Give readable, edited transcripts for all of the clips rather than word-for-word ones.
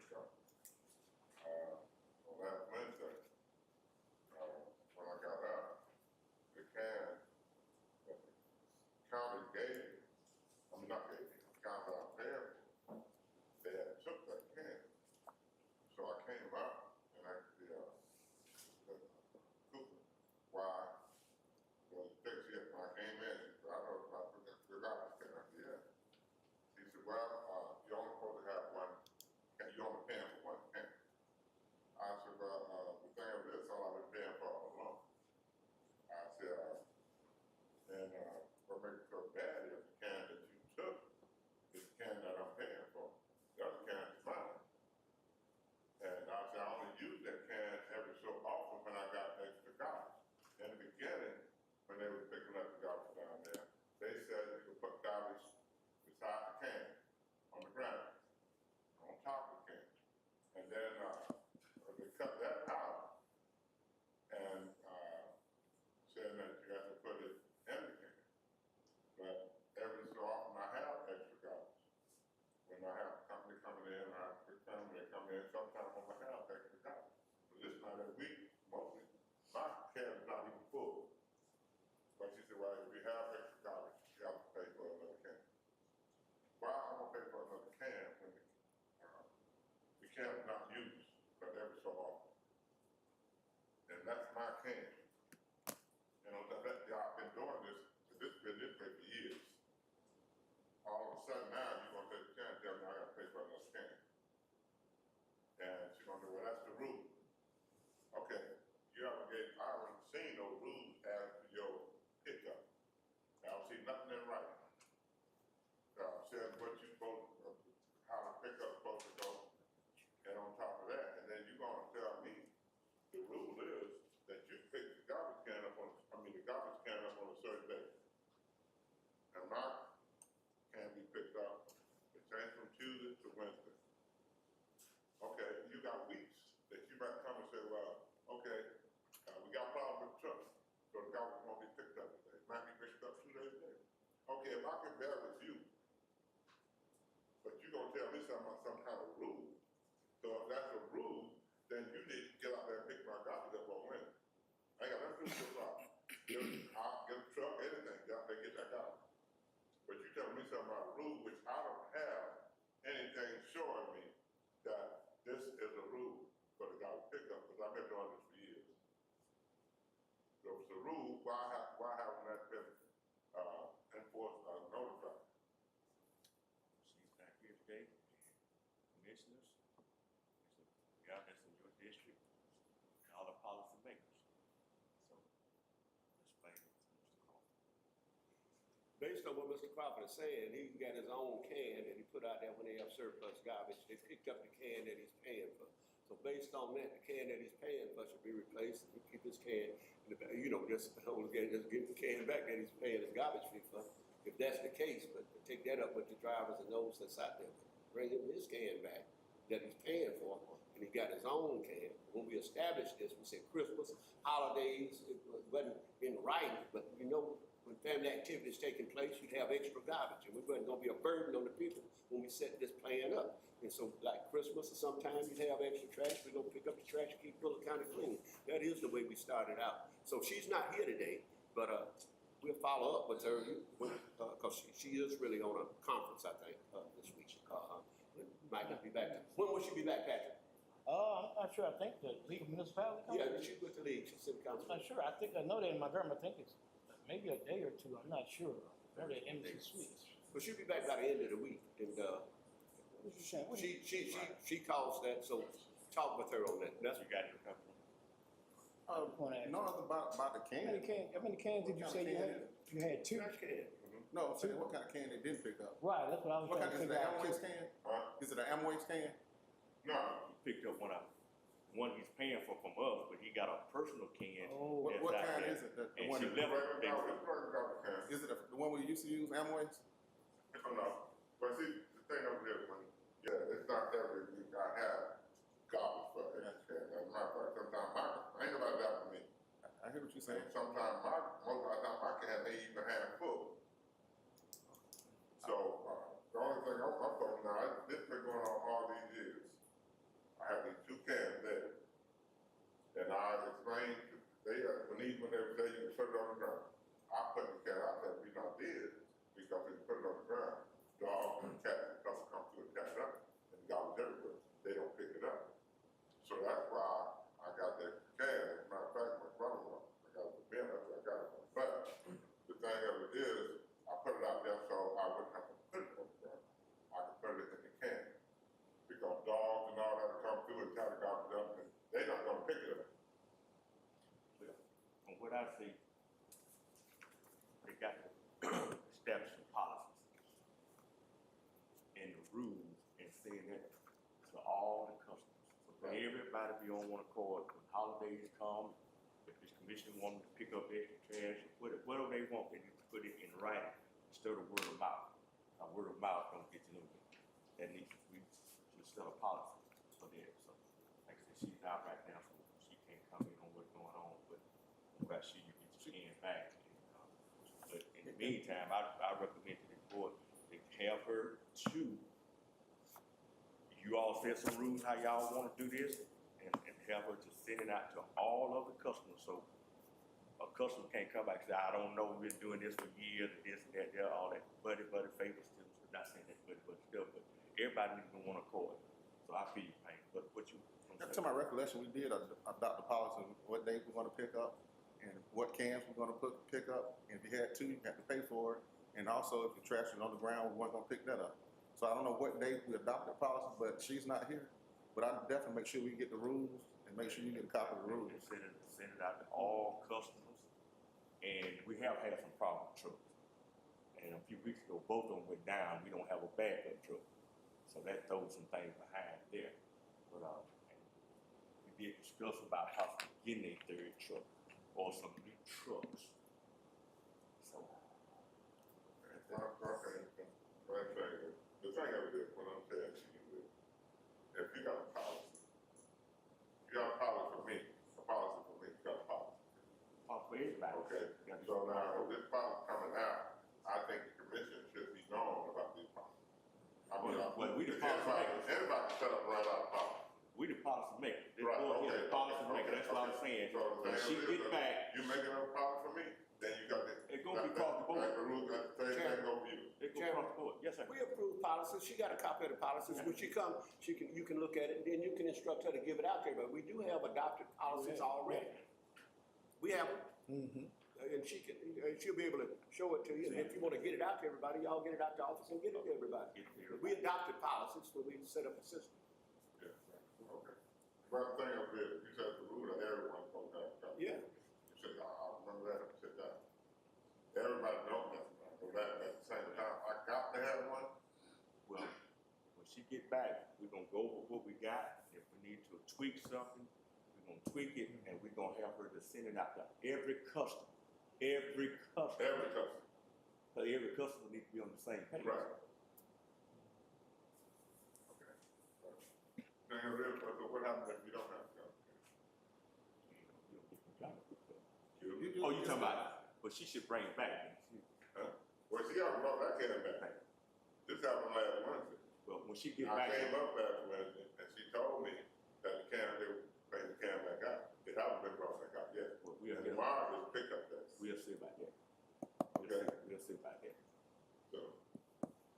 truck. On last Wednesday, when I got up, the can that the county gave me, not gave me, the county I paid for, they had took that can. So I came up and asked the cooper why was fixed it when I came in. He said, I know about the garbage can. I said, yeah. He said, well, you're only supposed to have one, you're only paying for one can. I said, well, the thing of this, all I've been paying for all along. I said, and what makes it so bad is the can that you took is the can that I'm paying for. The other can is mine. And I said, I only use that can every so often when I got extra garbage. In the beginning, when they were picking up the garbage down there, they said you could put garbage beside the can, on the ground, on top of the can. And then they cut that out and said that you have to put it in the can. But every so often I have extra garbage. When I have a company coming in, I pretend they come in, sometimes I'm gonna have extra garbage. But this time of week, mostly, my can is not even full. But she said, well, if you have extra garbage, you have to pay for another can. Why I'm gonna pay for another can when the can is not used, but every so often. And that's my can. You know, I've been doing this been this way for years. All of a sudden now, you're gonna take the can and tell me I gotta pay for another can. And she's gonna say, well, that's the rule. Okay, I haven't seen no rules as to your pickup. I don't see nothing in writing. Says what you supposed to, how the pickup's supposed to go, and on top of that, and then you're gonna tell me the rule is that you pick the garbage can up on a certain day. And mine can be picked up, it changed from Tuesday to Wednesday. Okay, you got weeks that you might come and say, well, okay, we got a problem with the truck, so the garbage won't be picked up today. It might be picked up 2 days later. Okay, if I can bear with you, but you're gonna tell me something about some kind of rule. So if that's a rule, then you need to get out there and pick my garbage up on Wednesday. I ain't got nothing to do with your problem. I'll get a truck, anything, get out there, get that garbage. But you're telling me something about a rule which I don't have anything showing me that this is a rule for the garbage pickup, because I've been doing this for years. So if it's a rule, why haven't that been enforced or notified? She's back here today, commissioners, yeah, that's in your district, and all the policy makers. So, explain it to Mr. Crawford. Based on what Mr. Crawford is saying, he got his own can that he put out there when they have surplus garbage. They picked up the can that he's paying for. So based on that, the can that he's paying for should be replaced. He keep his can, just hold again, just give the can back that he's paying his garbage fee for. If that's the case, but take that up with the drivers and those that's out there. Bring him his can back that he's paying for, and he got his own can. When we established this, we said Christmas, holidays, it wasn't in writing, but when family activities taking place, you'd have extra garbage, and we wasn't gonna be a burden on the people when we set this plan up. And so like Christmas or sometimes you'd have extra trash, we're gonna pick up the trash and keep Bullock County clean. That is the way we started out. So she's not here today, but we'll follow up with her because she is really on a conference, I think, this week. Might not be back. When will she be back, Patrick? I'm not sure. I think the League of Municipalities. Yeah, she's with the league. She's in the council. I'm not sure. I know they're in Montgomery. I think it's maybe a day or two. I'm not sure. They're at MC Suites. But she'll be back by the end of the week. And What you saying? she calls that, so talk with her on that. That's You got your company. No, about the How many can. cans did you What say kind you of can had? You had two. trash can. No, I'm saying what kind of can they didn't pick up. Right. That's what I was What trying kind to is it? figure An out. Amway's can? Huh? Is it an Amway's can? No, He picked up one he's paying for from us, but he got a personal can. Oh. that's What out kind there. is it? The And one she that- left it's it. regular garbage can. Is it the one we used to use, Amway's? I don't know. But see, the thing over there, it's not every week I have garbage for extra can. As a matter of fact, sometimes ain't nobody that for me. I hear what you're saying. And sometimes most of the time my can may even have full. So the only thing I'm talking about, this been going on all these years. what I say, they got to establish some policies and the rules and saying that to all the customers. So for everybody be on one accord when holidays come, if this commission wants to pick up extra trash, whatever they want, they need to put it in writing instead of word of mouth. Now, word of mouth don't get you nowhere. That needs to be, should set a policy for that. So, like I said, she's out right now, so she can't come in on what's going on, but I'm sure you get your skin back. But in the meantime, I recommend to the board to have her to, you all set some rules how y'all want to do this, and have her to send it out to all of the customers. So a customer can't come back and say, I don't know, we've been doing this for years, this and that, all that buddy favors to, not saying that buddy stuff, but everybody needs to want to accord. So I feel your pain, but what you. To my recollection, we did adopt the policy of what days we're gonna pick up and what cans we're gonna pick up. And if you had to, you had to pay for it. And also if the trash is on the ground, we weren't gonna pick that up. So I don't know what day we adopted the policy, but she's not here. But I definitely make sure we get the rules and make sure you get a copy of the rules. Send it out to all customers, and we have had some problem with trucks. And a few weeks ago, both of them went down. We don't have a backup truck, so that throws some things behind there. But we did discuss about possibly getting a third truck or some new trucks. So the thing of it is, when I'm saying to you, if you got a policy, you got a policy for me, a policy for me, you got a policy. for everybody. Okay, so now with this policy coming out, I think the commission should be known about these policies. I mean, Well, we the policy makers. Everybody set up right out of policy. We the policy maker. This Right, board okay, is the policy maker. That's what I'm saying. So the When thing she is, get back, you making up a policy for me, then you got this. It gonna be across the board. The rules, that same thing go for you. it go across the board. Yes, sir. We approve policies, she got a copy of the policies, when she come, you can look at it, and then you can instruct her to give it out to everybody. We do have adopted policies already. We have them. And she'll be able to show it to you, and if you wanna get it out to everybody, y'all get it out to the office and get it to everybody. Get it to everybody. We adopted policies, so we set up a system. Yeah, okay. But the thing of it is, you said the rule that everyone's supposed to have. Yeah. You said, I remember that, you said that. Everybody don't have one, but that, at the same time, I got to have one. Well, when she get back, we're gonna go over what we got. If we need to tweak something, we're gonna tweak it, and we're gonna have her to send it out to every customer. Every customer. Every customer. So every customer needs to be on the same page. Right. Okay. Thing of it is, so what happens if you don't have a customer? Oh, you talking about? But she should bring it back. Huh? Well, she got brought that can back. This happened last Wednesday. Well, when she get I back, came up last Wednesday, and she told me that the can, they would bring the can back out. It hasn't been brought back out yet. well, And tomorrow, just pick up that. we'll see about that. Okay. We'll see about that. So,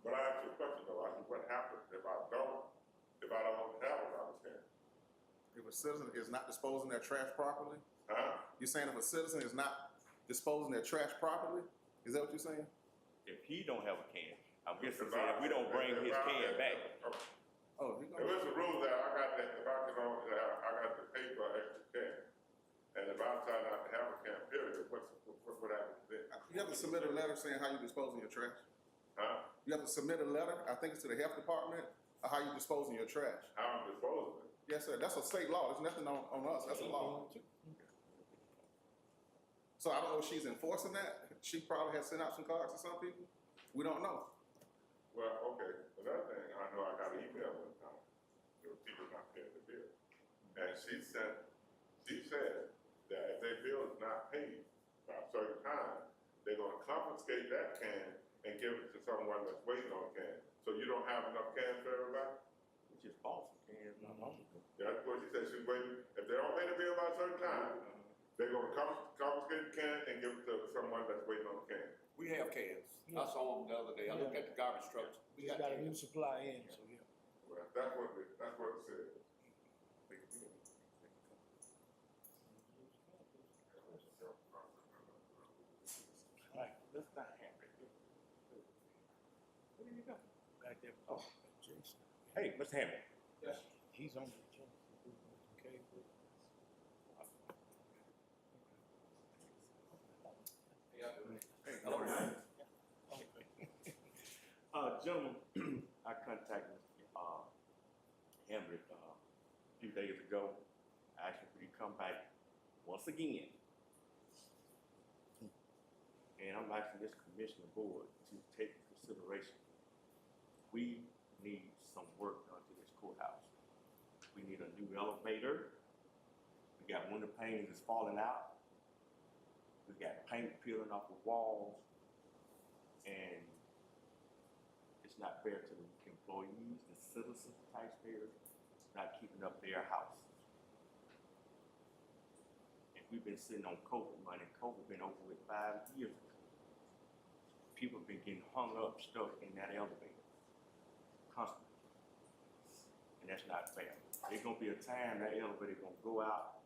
but I asked you a question though, I said, what happens if I don't have a garbage can? If a citizen is not disposing their trash properly, Huh? you're saying if a citizen is not disposing their trash properly, is that what you're saying? If he don't have a can, I'm guessing saying if we don't bring his can back. Oh, he If gonna- it's a rule that I got that, if I can only, I got to pay for an extra can, and if I decide not to have a can, period, what happens then? you have to submit a letter saying how you disposing your trash. Huh? You have to submit a letter, I think it's to the health department, of how you disposing your trash. How I'm disposing of it? Yes, sir, that's a state law, there's nothing on us, that's a law. So I don't know if she's enforcing that, she probably has sent out some cards to some people, we don't know. Well, okay, another thing, I know I got an email one time, there were people not paying the bill. And she said that if their bill is not paid by a certain time, they're gonna confiscate that can and give it to someone that's waiting on a can. So you don't have enough cans for everybody? Which is false. Cans not awesome. That's what she said, she's waiting, if they don't pay the bill by a certain time, they're gonna confiscate the can and give it to someone that's waiting on a can. We have cans. I saw them the other day. I looked at the garbage trucks. We Just got got a new cans. supply in, so yeah. Well, that's what it said. All right, let's not have it. Where did you go? Back there, Oh. Jason. Hey, Mr. Hammond. He's on the agenda. Okay. Hey, good morning. Gentlemen, I contacted Henry a few days ago, asking for you to come back once again. And I'm asking this commissioner board to take into consideration, we need some work done to this courthouse. We need a new elevator. We got window panes that's falling out. We got paint peeling off the walls. And it's not fair to the employees, the citizens, the taxpayers, not keeping up their houses. And we've been sitting on COVID money. COVID been over with 5 years ago. People have been getting hung up, stuck in that elevator constantly. And that's not fair. There's gonna be a time that elevator gonna go out.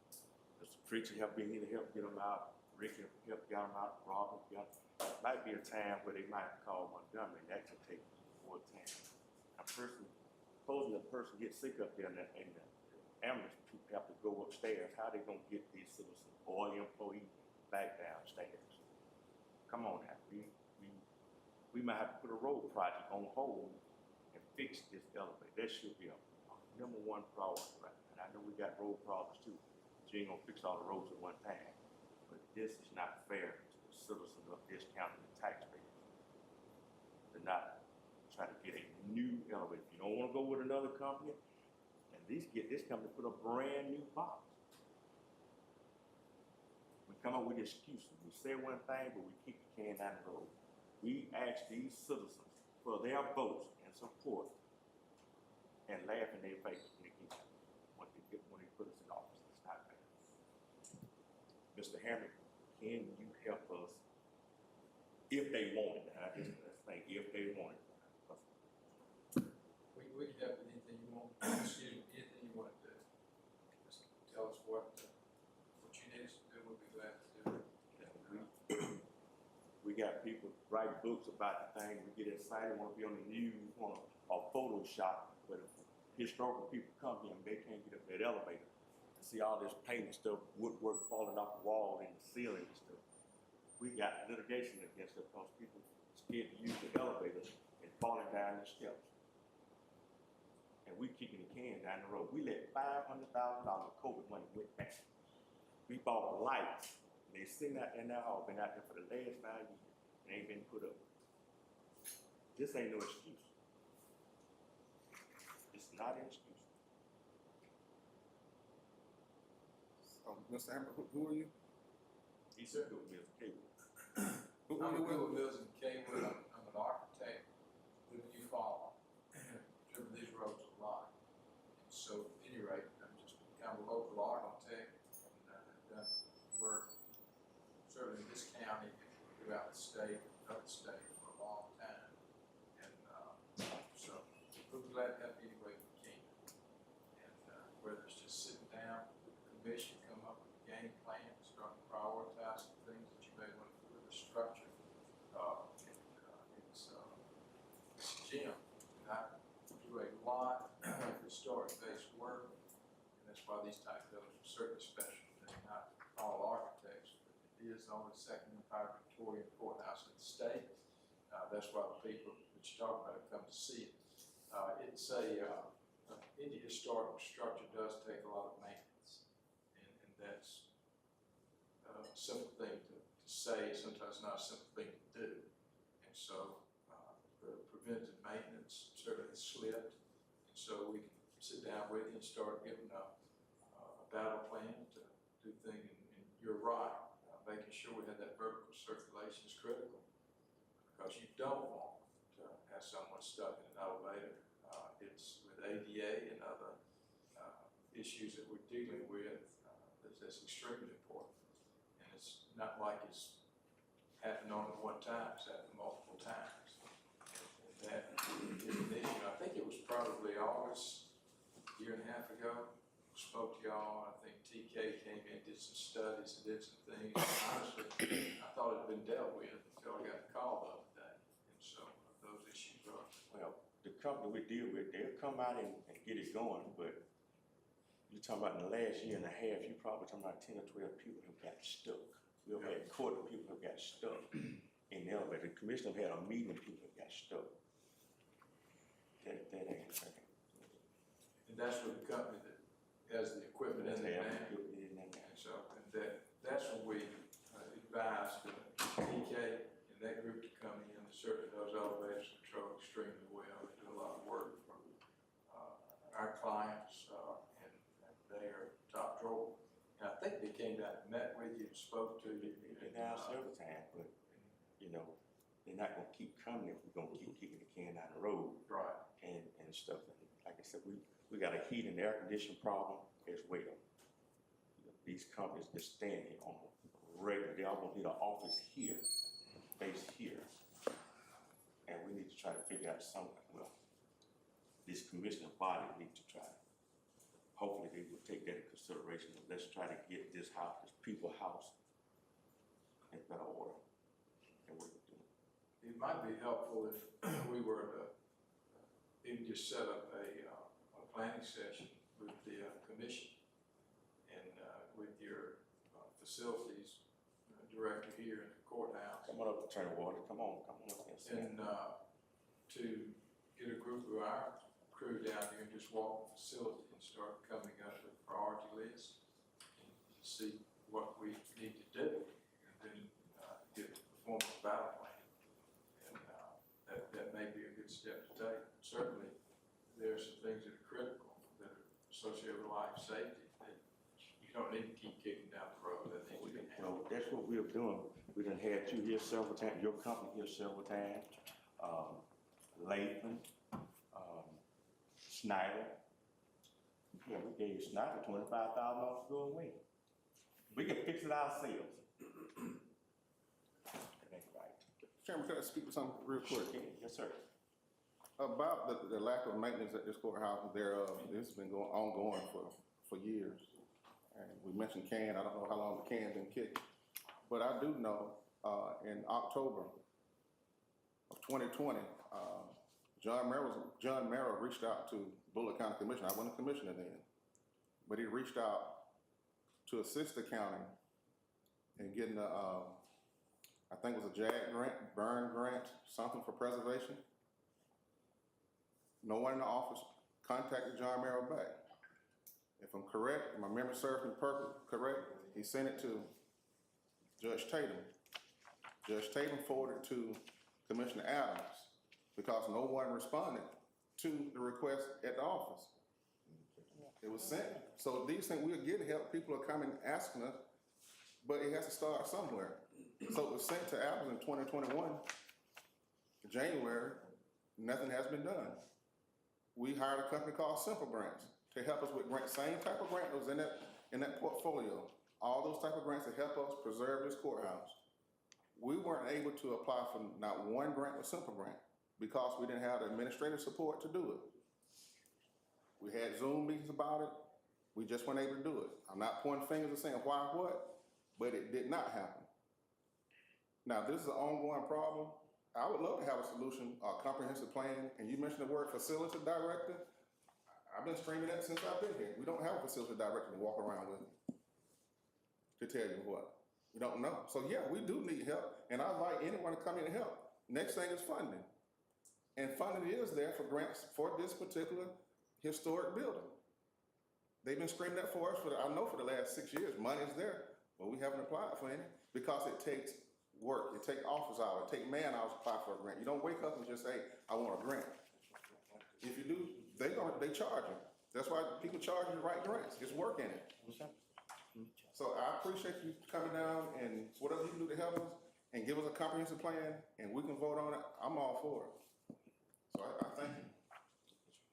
The preacher help me, need to help get them out. Rick help get them out. Robert got. Might be a time where they might call Montgomery. That could take more time. Supposing a person gets sick up there and the ambulance people have to go upstairs, how they gonna get these citizens or employees back downstairs? Come on now, we might have to put a road project on hold and fix this elevator. That should be a number one priority, right? And I know we got road problems too, but you ain't gonna fix all the roads at one time. But this is not fair to the citizens of this county, the taxpayers. To not try to get a new elevator. If you don't wanna go with another company, at least get this company to put a brand new box. We come up with excuses. We say one thing, but we kick the can down the road. We ask these citizens for their votes and support and laugh in their face when they put us in office. It's not fair. Mr. Hammond, can you help us if they want it? Now, that's the thing, if they want it. We can help with anything you want, excuse me, anything you want to do. Just tell us what you need us to do, we'll be glad to do it. We got people write books about the thing. We get excited, want to be on the news, want a Photoshop. But if historical people come here and they can't get up that elevator and see all this paint and stuff, woodwork falling off the wall and the ceiling and stuff. We got litigation against it because people scared to use the elevator and falling down the steps. And we kicking the can down the road. We let $500,000 COVID money went back. We bought lights. They sitting out there now, been out there for the last 5 years, and ain't been put up. This ain't no excuse. It's not an excuse. Mr. Hammer, who are you? He said it was Ms. Cable. Who I'm are you with with? Mills and Kaywood, I'm an architect, live in New Farm, driven these roads a lot. And so at any rate, I'm just kind of a local architect, and I've done work certainly in this county, throughout the state, up the state for a long time. And so we're glad to help any way we can. And whether it's just sitting down with the commission, come up with a game plan, start to prioritize some things that you may want to do with the structure. It's Jim, and I do a lot of historic-based work, and that's why these type buildings are certainly special. They're not all architects, but it is on the second Empire Victorian courthouse in the state. That's why the people that you talk about come to see it. It's any historical structure does take a lot of maintenance, and that's a simple thing to say, sometimes not a simple thing to do. And so the preventive maintenance certainly slipped, and so we can sit down with you and start getting a battle plan to do things. And you're right, making sure we have that vertical circulation is critical, because you don't want to have someone stuck in an elevator. It's with ADA and other issues that we're dealing with, that's extremely important. And it's not like it's happened only one time, it's happened multiple times. And that is an issue. I think it was probably August, a year and a half ago, spoke to y'all. I think TK came in, did some studies and did some things. Honestly, I thought it had been dealt with until I got the call the other day. And so those issues are. Well, the company we deal with, they'll come out and get it going, but you're talking about in the last year and a half, you're probably talking about 10 or 12 people who got stuck. We've had court, and people have got stuck in the elevator. The commissioner had a meeting, and people have got stuck. That ain't right. And that's with the company that has the equipment in there now. And so, and that's what we advise the TK and that group to come in. Certainly those elevators control extremely well. They do a lot of work for our clients, and they are top drawer. And I think they came down and met with you and spoke to you. They've been down several times, but, you know, they're not gonna keep coming if we're gonna keep kicking the can down the road. Right. And stuff. And like I said, we got a heat and air conditioning problem as well. You know, these companies just stand here on a regular, they almost need an office here, base here. And we need to try to figure out something. Well, this commissioner body needs to try. Hopefully they will take that into consideration. Let's try to get this house, this people's house, in better order than what we're doing. It might be helpful if we were to even just set up a planning session with the commission and with your facilities director here in the courthouse. Come on up, Attorney Waters. Come on up there. And to get a group of our crew down here and just walk the facility and start coming up with a priority list and see what we need to do, and then get the performance battle plan. And that may be a good step to take. Certainly, there are some things that are critical that are associated with life safety that you don't need to keep kicking down the road. That needs to be handled. That's what we're doing. We done had you here several times, your company here several times, Latham, Snyder. Yeah, we gave you Snyder $25,000 to go away. We can fix it ourselves. That ain't right. Chairman, can I speak to something real quick? Yes, sir. About the lack of maintenance at this courthouse, this has been ongoing for years. And we mentioned can, I don't know how long the can's been kicked. But I do know, in October of 2020, John Merrill reached out to Bullock County Commissioner. I wasn't a commissioner then, but he reached out to assist the county in getting I think it was a JAG grant, burn grant, something for preservation. No one in the office contacted John Merrill back. If I'm correct, my memory serves me correct, he sent it to Judge Tatum. Judge Tatum forwarded to Commissioner Adams because no one responded to the request at the office. It was sent. So these things, we're getting help. People are coming asking us, but it has to start somewhere. So it was sent to Adams in 2021, January. Nothing has been done. We hired a company called Simple Grants to help us with grants, same type of grant that was in that portfolio. All those type of grants to help us preserve this courthouse. We weren't able to apply for not one grant with Simple Grant because we didn't have the administrative support to do it. We had Zoom meetings about it. We just weren't able to do it. I'm not pointing fingers and saying why, what, but it did not happen. Now, this is an ongoing problem. I would love to have a solution, a comprehensive plan, and you mentioned the word facility director. I've been screaming that since I've been here. We don't have a facility director to walk around with me to tell you what. We don't know. So yeah, we do need help, and I invite anyone to come in and help. Next thing is funding. And funding is there for grants for this particular historic building. They've been screaming that for us I know for the last 6 years. Money's there, but we haven't applied for any because it takes work. It takes office hours. It takes man hours to apply for a grant. You don't wake up and just say, I want a grant. If you do, they charge you. That's why people charge you to write grants. It's work in it. So I appreciate you coming down and whatever you can do to help us and give us a comprehensive plan and we can vote on it. I'm all for it. So I thank you.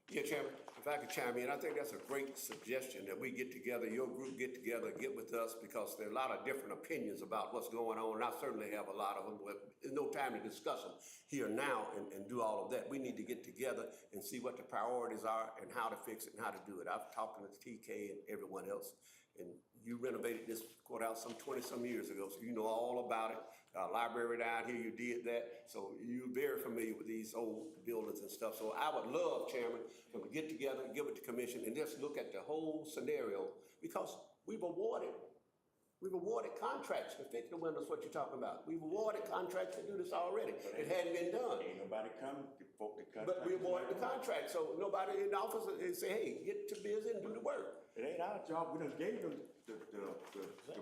Yeah, Chairman, if I could chime in, I think that's a great suggestion that we get together, your group get together, get with us, because there are a lot of different opinions about what's going on, and I certainly have a lot of them, but there's no time to discuss them here now and do all of that. We need to get together and see what the priorities are and how to fix it and how to do it. I've talked to TK and everyone else, and you renovated this courthouse some 20-some years ago, so you know all about it. Library down here, you did that, so you're very familiar with these old buildings and stuff. So I would love, Chairman, to get together, give it to commission, and just look at the whole scenario, because we've awarded We've awarded contracts to fix the windows, what you're talking about. We've awarded contracts to do this already. It hadn't been done. Ain't nobody coming to vote the contract. But we awarded the contract, so nobody in the office and say, hey, get to busy and do the work. It ain't our job. We done gave them the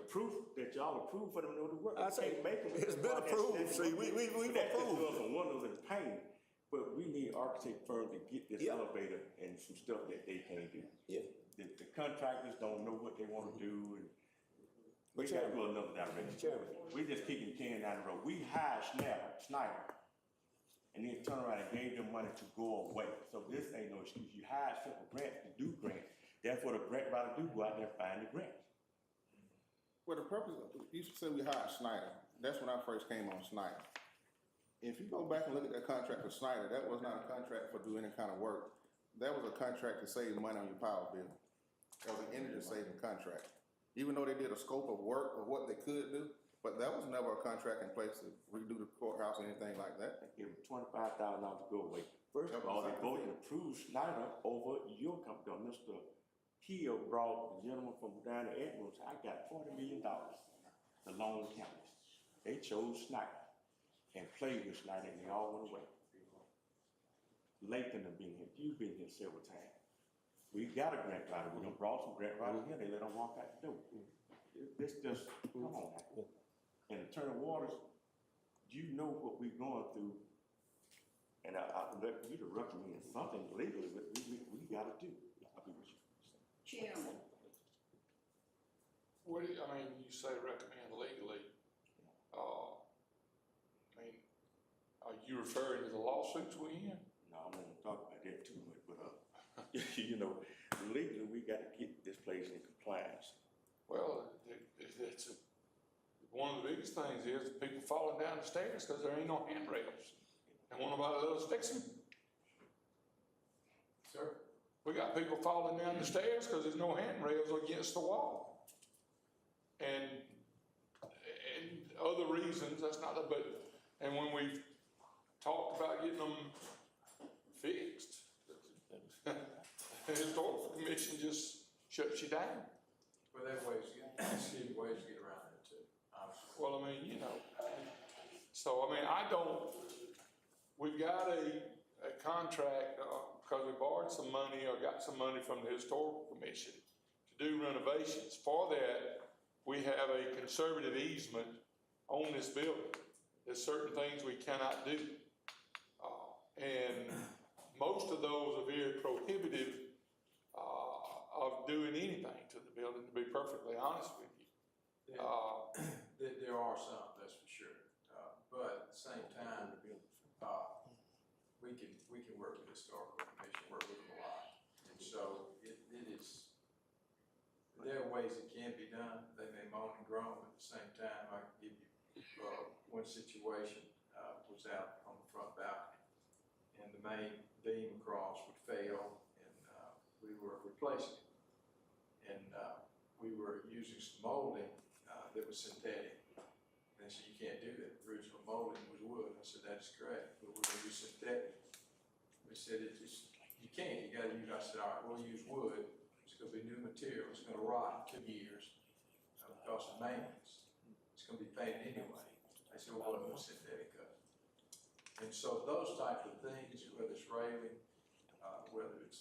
proof that y'all approved for them to do the work. I say, Can't make them. it's been approved, see, we've approved. Some windows and paint, but we need architect firm to get this Yeah. elevator and some stuff that they can't do. Yeah. The contractors don't know what they wanna do, and we But gotta Chairman, go another direction. Chairman. We just kicking the can down the road. We hired Snyder, and then turned around and gave them money to go away. So this ain't no excuse. You hired simple grants to do grants. That's what a grant writer do, go out there and find the grants. Well, the purpose, you said we hired Snyder. That's when I first came on Snyder. If you go back and look at that contract with Snyder, that was not a contract for doing any kind of work. That was a contract to save money on your power bill. That was an energy saving contract. Even though they did a scope of work of what they could do, but that was never a contract in place to redo the courthouse or anything like that. Give them $25,000 to go away. First of all, they voted to approve Snyder over your company. Mr. Hill brought the gentleman from down the Edmonds. I got $40 million. The loan counties. They chose Snyder and played with Snyder, and they all went away. Lathan have been here. You've been here several times. We got a grant writer. We done brought some grant writers here. They let them walk out the door. This just, come on now. And Attorney Waters, you know what we're going through. And I let you to recommend something legally, but we gotta do. I'll be with you. Chairman, What do you, I mean, you say recommend legally, I mean, are you referring to the lawsuits we in? No, I'm gonna talk about that too much, but, you know, legally, we gotta get this place in compliance. Well, it's one of the biggest things is people falling down the stairs because there ain't no handrails. And one nobody let us fix them. Sir? We got people falling down the stairs because there's no handrails against the wall. And other reasons, that's not a, but, and when we've talked about getting them fixed, the historical commission just shuts you down. Well, there are ways to get, excuse me, ways to get around that too, obviously. Well, I mean, you know, so, I mean, we've got a contract, because we borrowed some money or got some money from the historical commission to do renovations. For that, we have a conservative easement on this building. There's certain things we cannot do. And most of those are very prohibitive, of doing anything to the building, to be perfectly honest with you. There are some, that's for sure. But at the same time, we can work with the historical commission, work with them a lot. And so it is, there are ways it can be done. They may moan and groan, but at the same time, I can give you, one situation, was out on the front balcony, and the main beam across would fail, and, we were replacing it. And, we were using some molding, that was synthetic. And they said, you can't do that. The original molding was wood. I said, that's correct, but we're gonna use synthetic. We said, you can't, you gotta use, I said, all right, we'll use wood. It's gonna be new material. It's gonna rot in 2 years. Because of maintenance. It's gonna be painted anyway. I said, well, we'll put synthetic up. And so those type of things, whether it's railing, whether it's,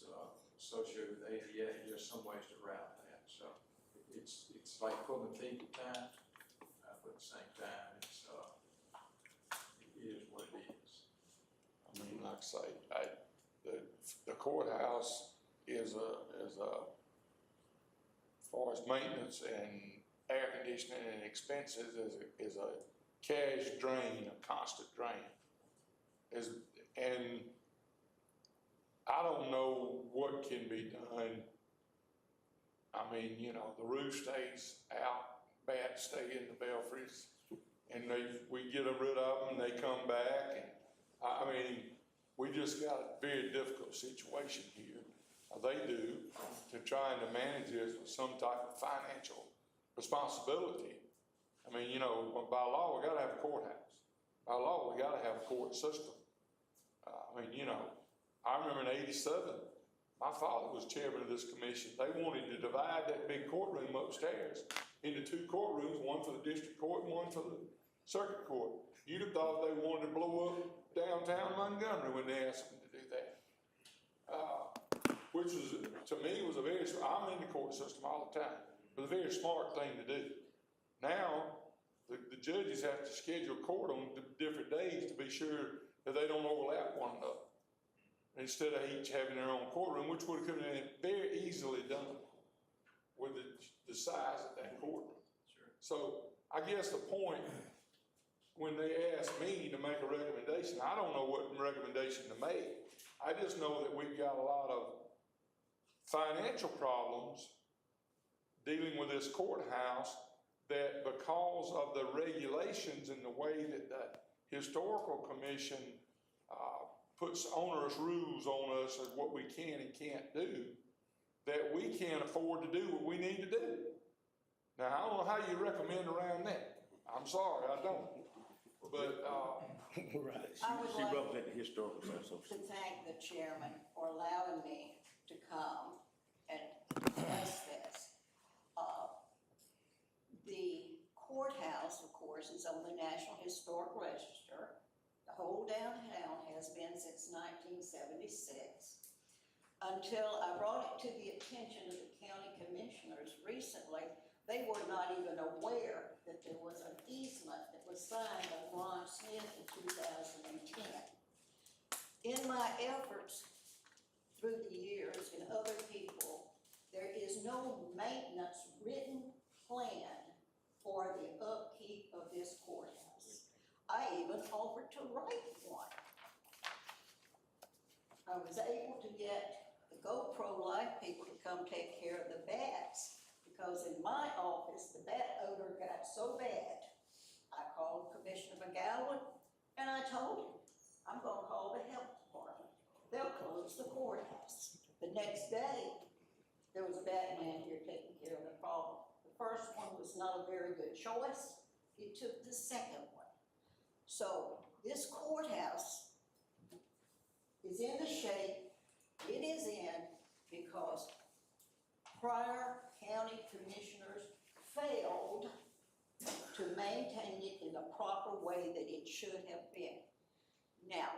associated with ADA, there's some ways to route that. So it's like pulling teeth at times, but at the same time, it is what it is. I mean, like I say, the courthouse is as far as maintenance and air conditioning and expenses is a cash drain, a constant drain. And I don't know what can be done. I mean, you know, the roof stays out, bats stay in the belfries, and we get rid of them and they come back. And I mean, we just got a very difficult situation here. They do, to trying to manage this with some type of financial responsibility. I mean, you know, by law, we gotta have a courthouse. By law, we gotta have a court system. I mean, you know, I remember in '87, My father was chairman of this commission. They wanted to divide that big courtroom upstairs into two courtrooms, one for the district court and one for the circuit court. You'd have thought they wanted to blow up downtown Montgomery when they asked them to do that. Which was, to me, was a very, I'm in the court system all the time, it was a very smart thing to do. Now, the judges have to schedule court on different days to be sure that they don't overlap one another. Instead of each having their own courtroom, which would have been very easily done with the size of that courtroom. Sure. So I guess the point, when they ask me to make a recommendation, I don't know what recommendation to make. I just know that we've got a lot of financial problems dealing with this courthouse, that because of the regulations and the way that the historical commission puts onerous rules on us of what we can and can't do, that we can't afford to do what we need to do. Now, I don't know how you recommend around that. I'm sorry, I don't. But, Right. I would She like represented the historical to association. thank the chairman for allowing me to come and discuss this. The courthouse, of course, is on the National Historic Register. The whole downtown has been since 1976. Until I brought it to the attention of the county commissioners recently, they were not even aware that there was an easement that was signed by Ron Smith in 2010. In my efforts through the years and other people, there is no maintenance written plan for the upkeep of this courthouse. I even offered to write one. I was able to get the GoPro Life people to come take care of the bats, because in my office, the bat odor got so bad. I called Commissioner McGowan and I told him, I'm gonna call the health department. They'll close the courthouse. The next day, there was a bat man here taking care of the problem. The first one was not a very good choice. He took the second one. So this courthouse is in the shape it is in because prior county commissioners failed to maintain it in the proper way that it should have been. Now,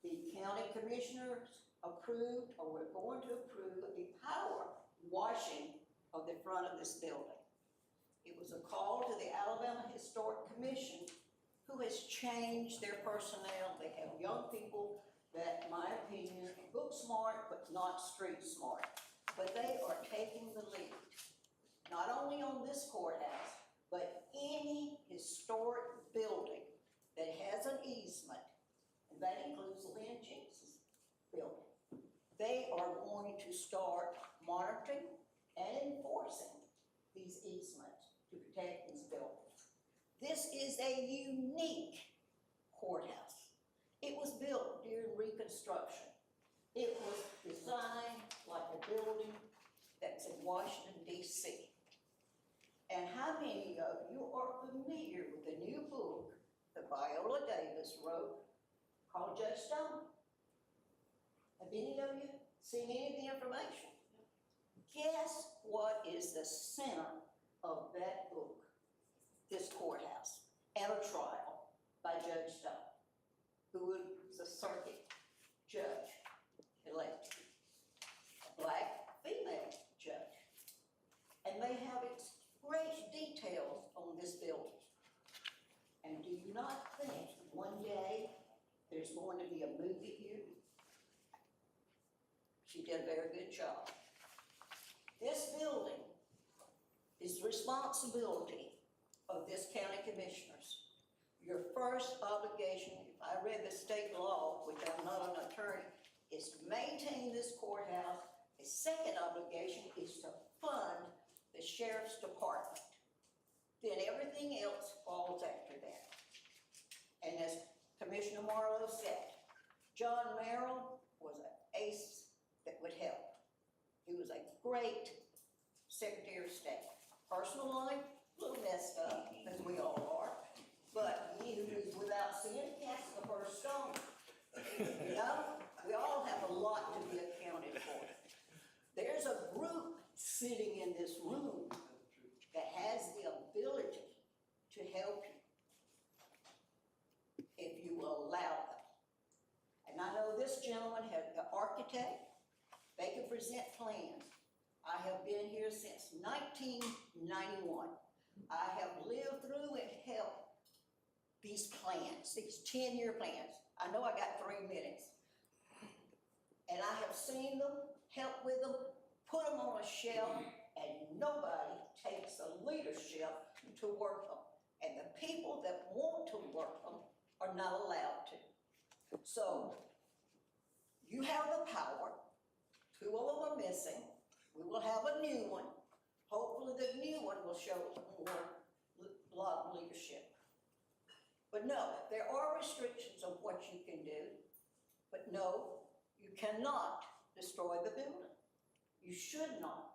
the county commissioners approved, or we're going to approve, a power washing of the front of this building. It was a call to the Alabama Historic Commission, who has changed their personnel. They have young people that, in my opinion, are book smart, but not street smart. But they are taking the lead, not only on this courthouse, but any historic building that has an easement, and that includes Lynn Jinks's building. They are going to start monitoring and enforcing these easements to protect these buildings. This is a unique courthouse. It was built during Reconstruction. It was designed like a building that's in Washington, D.C. And how many of you are familiar with the new book that Viola Davis wrote called Judge Stone? Have any of you seen any of the information? Guess what is the center of that book? This courthouse and a trial by Judge Stone, who was a circuit judge elected, a black female judge. And they have great details on this building. And do you not think one day there's going to be a movie here? She did a very good job. This building is the responsibility of this county commissioners. Your first obligation, if I read the state law, which I'm not an attorney, is to maintain this courthouse. The second obligation is to fund the sheriff's department. Then everything else falls after that. And as Commissioner Marlowe said, John Merrill was an ace that would help. He was a great Secretary of State. Personal life, a little messed up, as we all are, but he was without sin cast the first stone. You know, we all have a lot to be accounted for. sitting in this room that has the ability to help you if you will allow them. And I know this gentleman has the architect, they can present plans. I have been here since 1991. I have lived through and helped these plans, these 10-year plans. I know I got 3 minutes. And I have seen them, helped with them, put them on a shelf, and nobody takes the leadership to work them. And the people that want to work them are not allowed to. So, you have the power. 2 of them are missing. We will have a new one. Hopefully the new one will show a lot of leadership. But no, there are restrictions of what you can do. But no, you cannot destroy the building. You should not.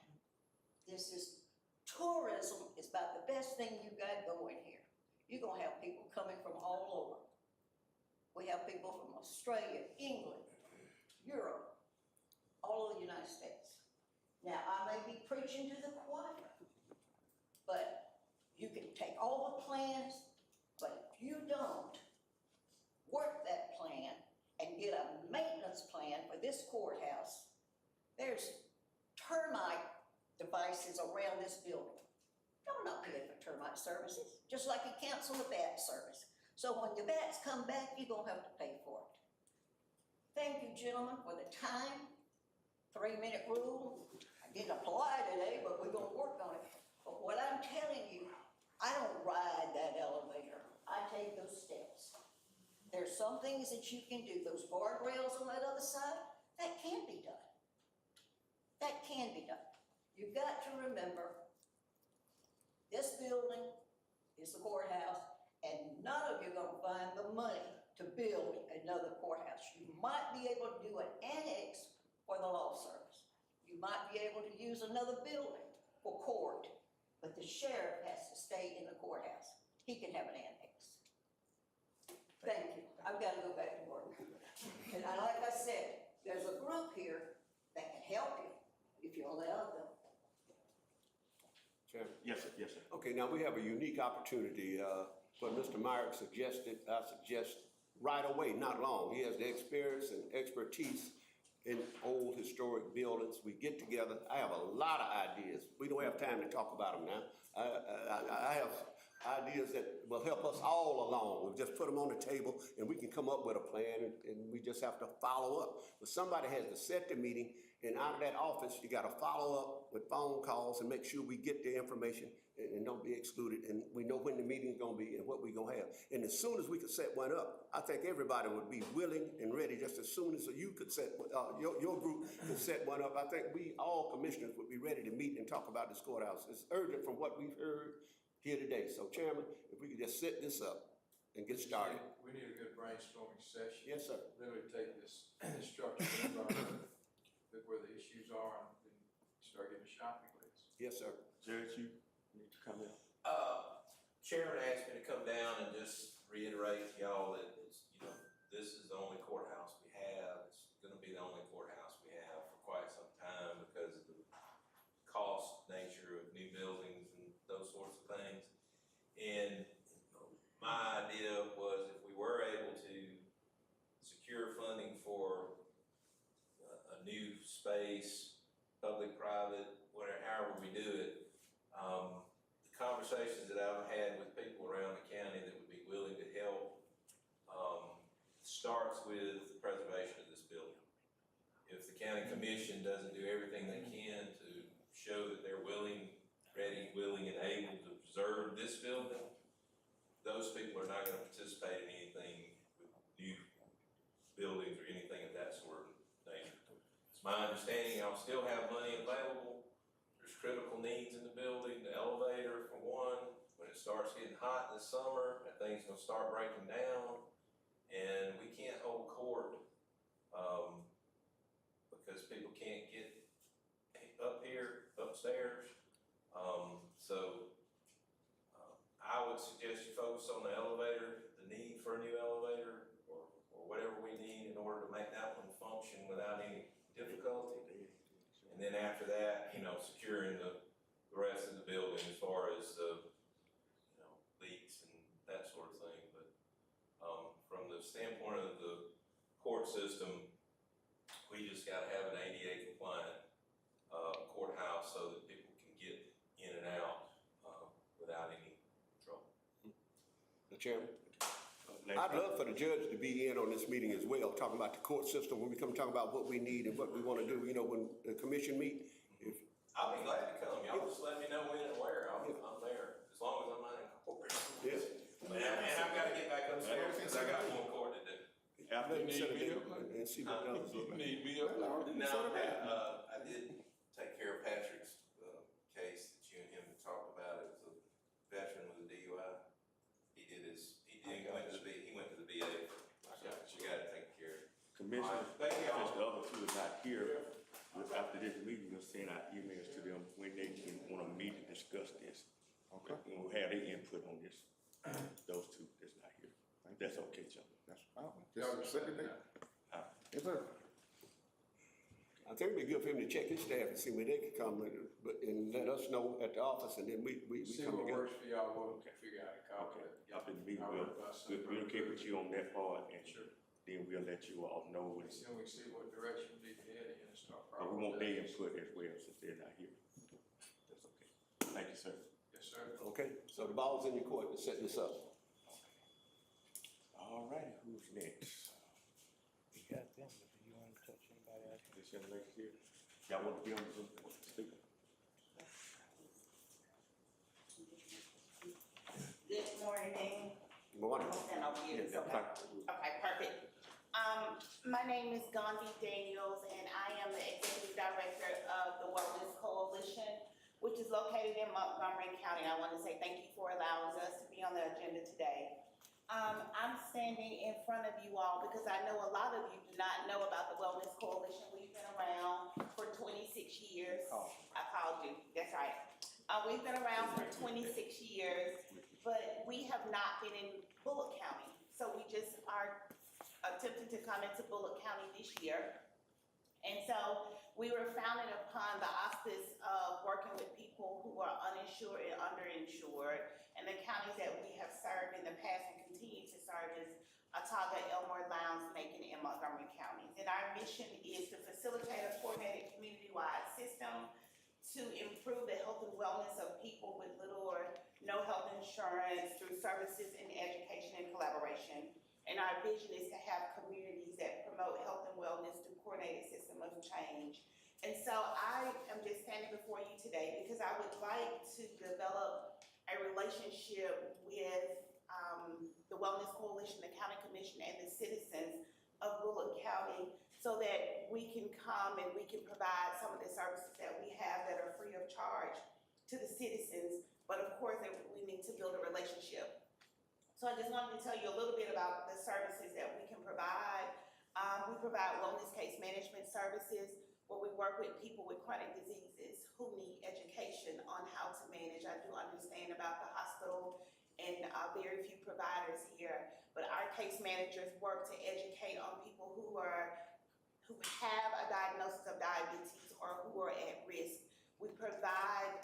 Tourism is about the best thing you got going here. You're gonna have people coming from all over. We have people from Australia, England, Europe, all over the United States. Now, I may be preaching to the choir, but you can take all the plans, but if you don't work that plan and get a maintenance plan for this courthouse, there's termite devices around this building. I'm not paying for termite services, just like you cancel the bat service. So when the bats come back, you're gonna have to pay for it. Thank you, gentlemen, for the time. 3-minute rule. I didn't apply today, but we're gonna work on it. But what I'm telling you, I don't ride that elevator. I take those steps. There's some things that you can do. Those guardrails on that other side, that can be done. That can be done. You've got to remember, this building is the courthouse, and none of you are gonna find the money to build another courthouse. You might be able to do an annex for the law service. You might be able to use another building for court, but the sheriff has to stay in the courthouse. He can have an annex. Thank you. I've got to go back to work. And like I said, there's a group here that can help you if you allow them. Chairman? Yes, sir, yes, sir. Okay, now we have a unique opportunity. What Mr. Myrick suggested, I suggest right away, not long. He has the experience and expertise in old historic buildings. We get together. I have a lot of ideas. We don't have time to talk about them now. I have ideas that will help us all along. We just put them on the table and we can come up with a plan, and we just have to follow up. But somebody has to set the meeting, and out of that office, you got to follow up with phone calls and make sure we get the information and don't be excluded. And we know when the meeting's going to be and what we're going to have. And as soon as we could set one up, I think everybody would be willing and ready. Just as soon as you could set, your group could set one up, I think we all commissioners would be ready to meet and talk about this courthouse. It's urgent from what we've heard here today. So, Chairman, if we could just set this up and get started. We need a good brainstorming session. Yes, sir. Really take this structure environment, look where the issues are, and start getting a shopping list. Yes, sir. Judge, you need to come in. Chairman asked me to come down and just reiterate to y'all that it's, this is the only courthouse we have. It's gonna be the only courthouse we have for quite some time because of the cost nature of new buildings and those sorts of things. And my idea was if we were able to secure funding for a new space, public, private, whatever, however we do it, the conversations that I've had with people around the county that would be willing to help starts with the preservation of this building. If the county commission doesn't do everything they can to show that they're willing, ready, willing, and able to preserve this building, those people are not going to participate in anything with new buildings or anything of that sort of nature. It's my understanding y'all still have money available. There's critical needs in the building, the elevator for one. When it starts getting hot in the summer, that thing's gonna start breaking down. And we can't hold court because people can't get up here, upstairs. I would suggest you focus on the elevator, the need for a new elevator, or whatever we need in order to make that one function without any difficulty. And And then after that, securing the rest of the building as far as leaks and that sort of thing. But from the standpoint of the court system, we just gotta have an ADA compliant courthouse so that people can get in and out without any trouble. The chairman? I'd love for the judge to be in on this meeting as well, talking about the court system, when we come talking about what we need and what we wanna do, when the commission meet. If, I'll be glad to come. Y'all just let me know when and where. I'm there, as long as I'm not in court. yeah. And I've gotta get back upstairs because I got more court to do. After Let me set need it be up and see what does. Need be up. Now, I did take care of Patrick's case that you and him talked about. It was a veteran with a DUI. He went to the VA. So you got it taken care of. Commissioner, Thank you all. since the other two are not here, after this meeting, we'll send out emails to them when they want to meet and discuss this. Okay. And we'll have their input on this, those two that's not here. That's okay, John. That's fine. Just set it there. Yes, sir. I think it'd be good for him to check his staff and see where they could come and let us know at the office, and then we See come what together. works for y'all, we'll figure out a copy. After the meeting, I'll we'll work out some communicate with you on that part, and Sure. then we'll let you all know what it's. Then we see what direction we need to head in and start. But we want their input as well, since they're not here. That's okay. Thank you, sir. Yes, sir. Okay, so the ball's in your court to set this up. All righty, who's next? We got them, but do you wanna touch anybody else? This young lady here. Y'all want to be on the speaker? Good morning. Morning. I'll stand over here, it's okay. Okay, perfect. My name is Gandhi Daniels, and I am the Executive Director of the Wellness Coalition, which is located in Montgomery County. I want to say thank you for allowing us to be on the agenda today. I'm standing in front of you all because I know a lot of you do not know about the Wellness Coalition. We've been around for 26 years. I called you, that's right. We've been around for 26 years, but we have not been in Bullock County. So we just are attempting to come into Bullock County this year. And so we were founded upon the auspice of working with people who are uninsured and underinsured. And the counties that we have served in the past and continue to serve is Otaga, Elmore, Lowndes, Macon, and Montgomery counties. And our mission is to facilitate a coordinated community-wide system to improve the health and wellness of people with little or no health insurance through services and education and collaboration. And our vision is to have communities that promote health and wellness through coordinated system of change. And so I am just standing before you today because I would like to develop a relationship with the Wellness Coalition, the County Commission, and the citizens of Bullock County so that we can come and we can provide some of the services that we have that are free of charge to the citizens. But of course, we need to build a relationship. So I just wanted to tell you a little bit about the services that we can provide. We provide wellness case management services where we work with people with chronic diseases who need education on how to manage. I do understand about the hospital and very few providers here, but our case managers work to educate on people who have a diagnosis of diabetes or who are at risk. We provide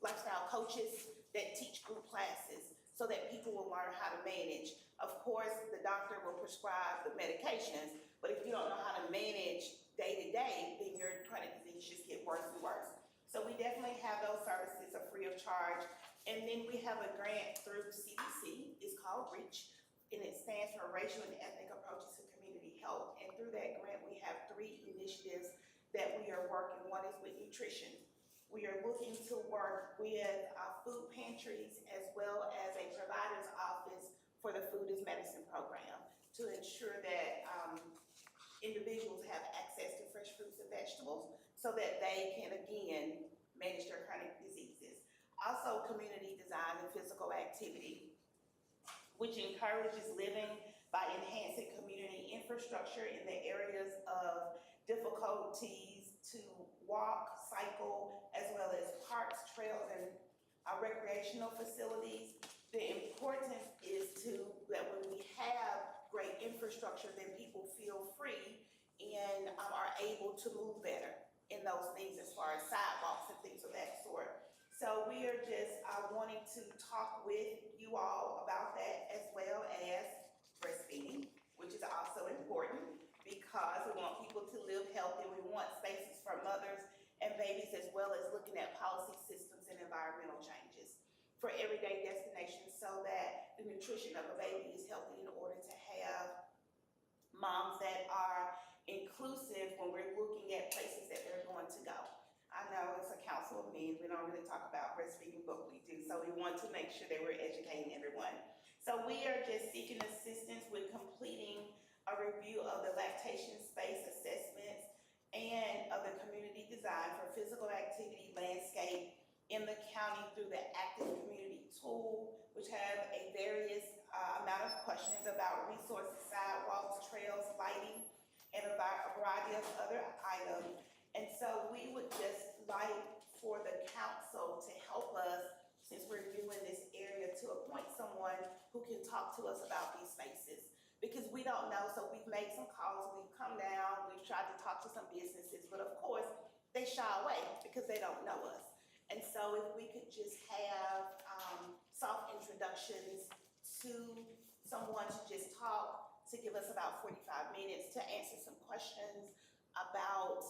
lifestyle coaches that teach group classes so that people will learn how to manage. Of course, the doctor will prescribe the medications, but if you don't know how to manage day to day, then your chronic disease just get worse and worse. So we definitely have those services are free of charge. And then we have a grant through CDC, it's called REACH, and it stands for Racial and Ethnic Approaches to Community Health. And through that grant, we have 3 initiatives that we are working. One is with nutrition. We are looking to work with food pantries as well as a provider's office for the Food is Medicine program to ensure that individuals have access to fresh fruits and vegetables so that they can, again, manage their chronic diseases. Also, community design and physical activity, which encourages living by enhancing community infrastructure in the areas of difficulties to walk, cycle, as well as parks, trails, and recreational facilities. The importance is that when we have great infrastructure, then people feel free and are able to move better. in those things as far as sidewalks and things of that sort. So we are just wanting to talk with you all about that, as well as breastfeeding, which is also important because we want people to live healthy. We want spaces for mothers and babies, as well as looking at policy systems and environmental changes for everyday destinations, so that the nutrition of a baby is healthy in order to have moms that are inclusive when we're looking at places that they're going to go. I know it's a council of men, we don't really talk about breastfeeding, but we do, so we want to make sure that we're educating everyone. So we are just seeking assistance with completing a review of the lactation space assessments and of the community design for physical activity landscape in the county through the active community tool, which have a various amount of questions about resources, sidewalks, trails, lighting, and a variety of other items. And so we would just like for the council to help us, since we're doing this area, to appoint someone who can talk to us about these spaces. Because we don't know, so we've made some calls, we've come down, we've tried to talk to some businesses, but of course, they shy away because they don't know us. And so if we could just have soft introductions to someone to just talk, to give us about 45 minutes to answer some questions about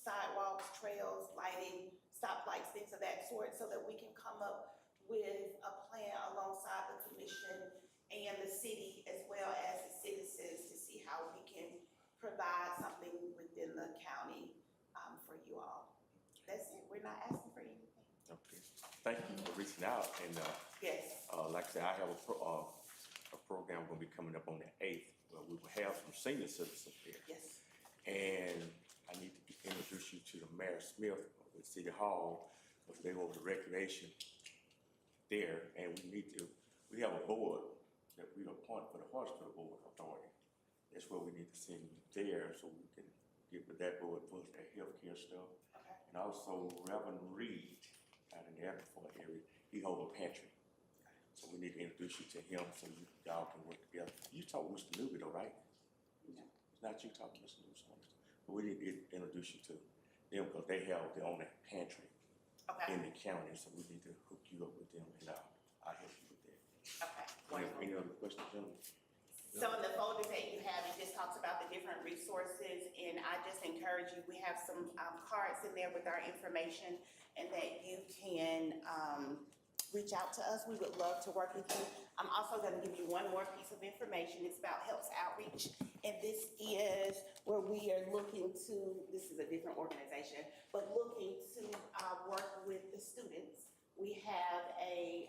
sidewalks, trails, lighting, stoplights, things of that sort, so that we can come up with a plan alongside the commission and the city, as well as the citizens, to see how we can provide something within the county for you all. That's it, we're not asking for anything. Okay, thank you for reaching out, and Yes. like I said, I have a program gonna be coming up on the 8th, where we will have some senior citizens there. Yes. And I need to introduce you to the Mayor Smith with City Hall, because they over the recreation there, and we have a board that we appoint for the Hospital Board Authority. That's where we need to send you there, so we can get with that board for the healthcare stuff. Okay. And also Reverend Reed out in the Airport area, he holds a pantry. So we need to introduce you to him so y'all can work together. You talk with Mr. Newby though, right? No. It's not you talking to Mr. Newby. But we need to introduce you to them because they have their own pantry Okay. in the county. So we need to hook you up with them, and I'll help you with that. Okay. Wonderful. Any other questions, gentlemen? So in the folder that you have, it just talks about the different resources, and I just encourage you, we have some cards in there with our information, and that you can reach out to us. We would love to work with you. I'm also gonna give you one more piece of information. It's about Helps Outreach, and this is where we are looking to, this is a different organization, but looking to work with the students. We have a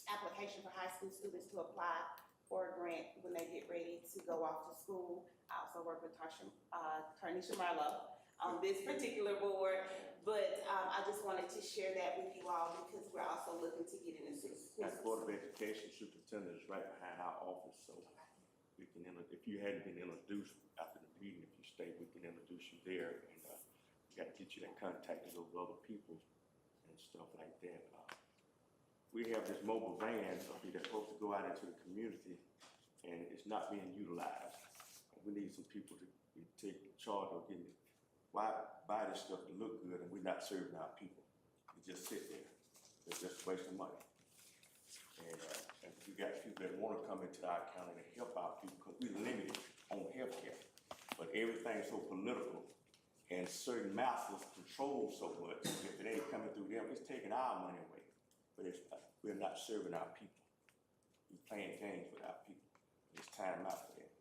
application for high school students to apply for a grant when they get ready to go off to school. I also work with Tarnisha Marlowe on this particular board, but I just wanted to share that with you all because we're also looking to get into schools. That Board of Education superintendent is right behind our office, so we can, if you hadn't been introduced after the meeting, if you stay, we can introduce you there, and we got to get you that contact with those other people and stuff like that. We have this mobile van up here that's supposed to go out into the community, and it's not being utilized. We need some people to take charge of getting it. Why buy this stuff to look good and we're not serving our people? We just sit there. It's just a waste of money. And we got people that want to come into our county to help our people because we're limited on healthcare. But everything's so political and certain masters control so much. If it ain't coming through them, it's taking our money away. But we're not serving our people. We're playing games with our people. It's time out for that.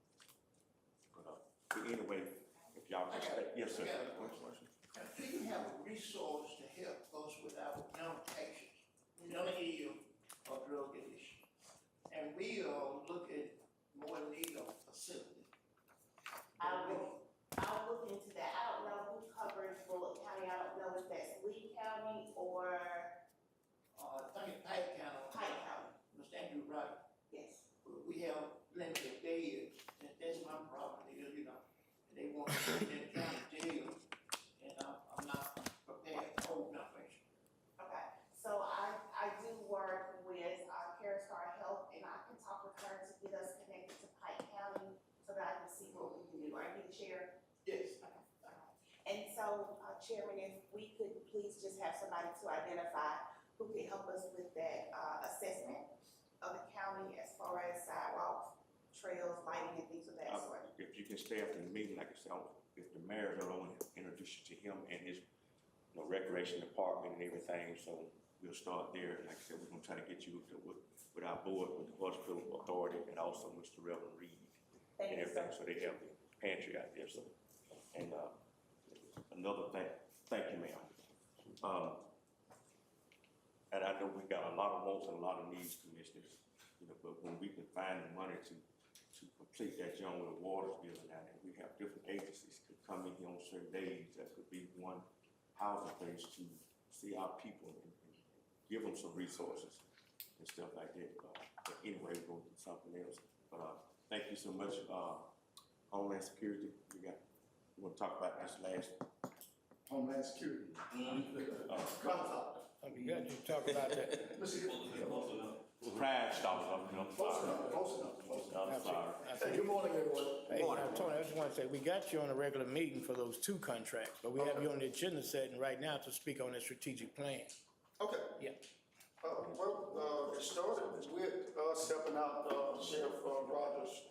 But anyway, if y'all can stay. Yes, sir. I got a question. Do you have a resource to help us with our young patients, young ill or drug addiction? And we are looking more in need of facility. I'll look into that. I don't know who covers Bullock County. I don't know if that's Lee County or I think it's Pike County. Pike County. Understand you right. Yes. But we have limited beds, and that's my problem is, they want to put in county jail, and I'm not prepared to hold my patient. Okay, so I do work with CareStar Health, and I can talk with her to get us connected to Pike County so that I can see what we can do. I need to share somebody to identify who can help us with that, assessment of the county as far as sidewalks, trails, lighting, and things of that sort. If you can stay after the meeting, like I said, if the mayor don't want to introduce you to him and his, recreation department and everything, so we'll start there. Like I said, we're gonna try to get you with our board, with the Horsefield Authority, and also Mr. Reverend Reed. Thank And you, sir. everything, so they have the pantry out there, so. And, another thing, thank you, ma'am. And I know we got a lot of wants and a lot of needs, commissioners, but when we can find the money to complete that joint with the waters building out there, we have different agencies could come in here on certain days. That could be one housing place to see our people and give them some resources and stuff like that. But anyway, we're going to do something else. But thank you so much, Homeland Security. We want to talk about this last. Homeland Security. You got to talk about that. Crime stoppers, Close enough. I'm sorry. Hey, good morning, everyone. Hey, now, Tony, I just want to say, we got you on a regular meeting for those 2 contracts, but we have you on the agenda setting right now to speak on the strategic plan. Okay. Yeah. It started with stepping out Sheriff Rogers.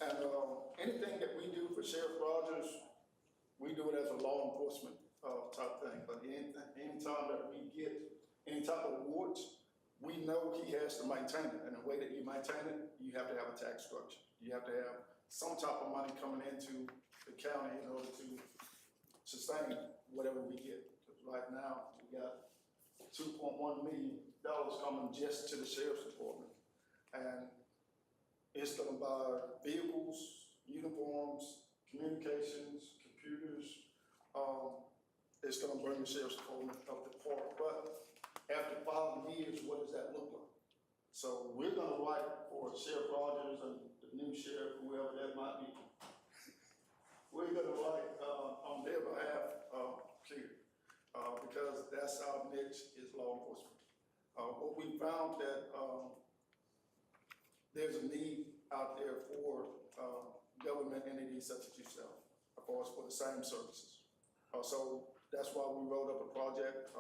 And anything that we do for Sheriff Rogers, we do it as a law enforcement type thing. But anytime that we get any type of awards, we know he has to maintain it. And the way that you maintain it, you have to have a tax structure. You have to have some type of money coming into the county in order to sustain whatever we get. Because right now, we got $2.1 million coming just to the sheriff's department. And it's gonna buy vehicles, uniforms, communications, computers. It's gonna bring the sheriff's department up to par. But after 5 years, what does that look like? So we're gonna write for Sheriff Rogers and the new sheriff, whoever that might be. We're gonna write on their behalf, clear, because that's our niche is law enforcement. What we found that there's a need out there for government entities such as yourself, of course, for the same services. So that's why we wrote up a project.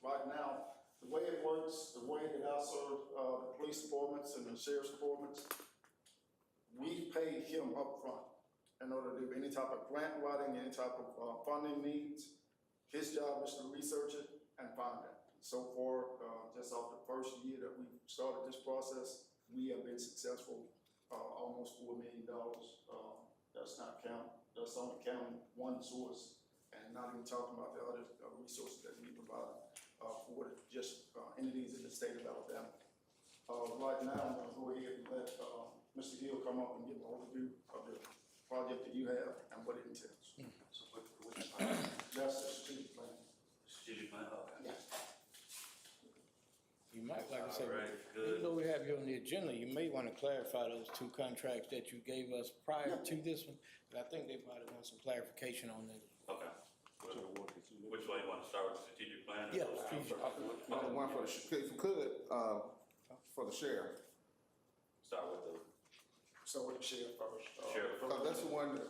Right now, the way it works, the way that I serve the police departments and the sheriff's departments, we pay him up front in order to do any type of grant writing, any type of funding needs. His job is to research it and find it. So far, just off the first year that we started this process, we have been successful, almost $4 million. That's not counting, that's only counting one source, and not even talking about the other resources that we provide for just entities in the state of Alabama. Right now, I'm gonna go ahead and let Mr. Hill come up and give an overview of the project that you have and what it entails. So which plan? That's the strategic plan. Strategic plan, okay. Yeah. You might, like I said, All right, even good. though we have you on the agenda, you may want to clarify those 2 contracts that you gave us prior to this one. But I think they probably want some clarification on that. Okay. Which way you want to start with the strategic plan? Yeah, One for the, if you could, for the sheriff. Start with the So with the sheriff first. sheriff, That's the one, the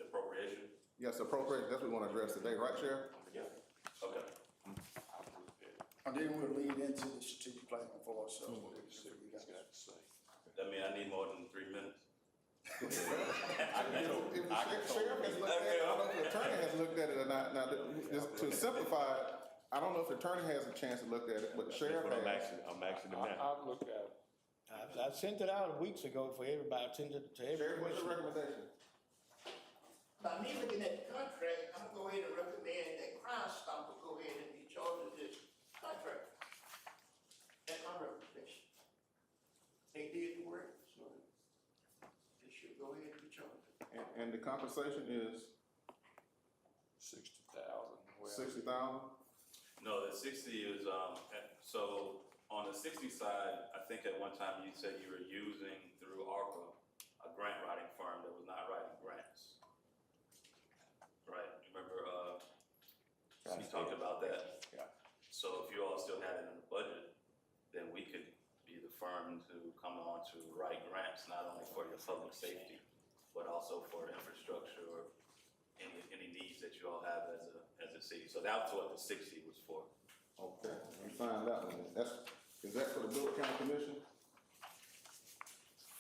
appropriation? yes, appropriate, that's what we want to address today, right, Sheriff? Yeah. Okay. And then we'll lead into the strategic plan for us. That mean I need more than 3 minutes? If the sheriff has looked at it, I don't know if the attorney has looked at it or not. Now, just to simplify it, I don't know if the attorney has a chance to look at it, but the sheriff I'm has. asking them now. I've looked at it. I sent it out weeks ago for everybody, I sent it to every Sheriff, what's your commissioner. recommendation? By me looking at the contract, I'm gonna go ahead and recommend that Crime Stopper go ahead and be charged with this contract. That's my recommendation. They did the work, so they should go ahead and be charged. And the compensation is 60,000. 60,000? No, the 60 is, so on the 60 side, I think at one time you said you were using through ARPA, a grant writing firm that was not writing grants. Right, remember, we talked about that? Yeah. So if you all still had it in the budget, then we could be the firm to come on to write grants, not only for your public safety, but also for infrastructure or any any needs that you all have as a city. So that's what the 60 was for. Okay, we find that one. Is that for the Bullock County Commission?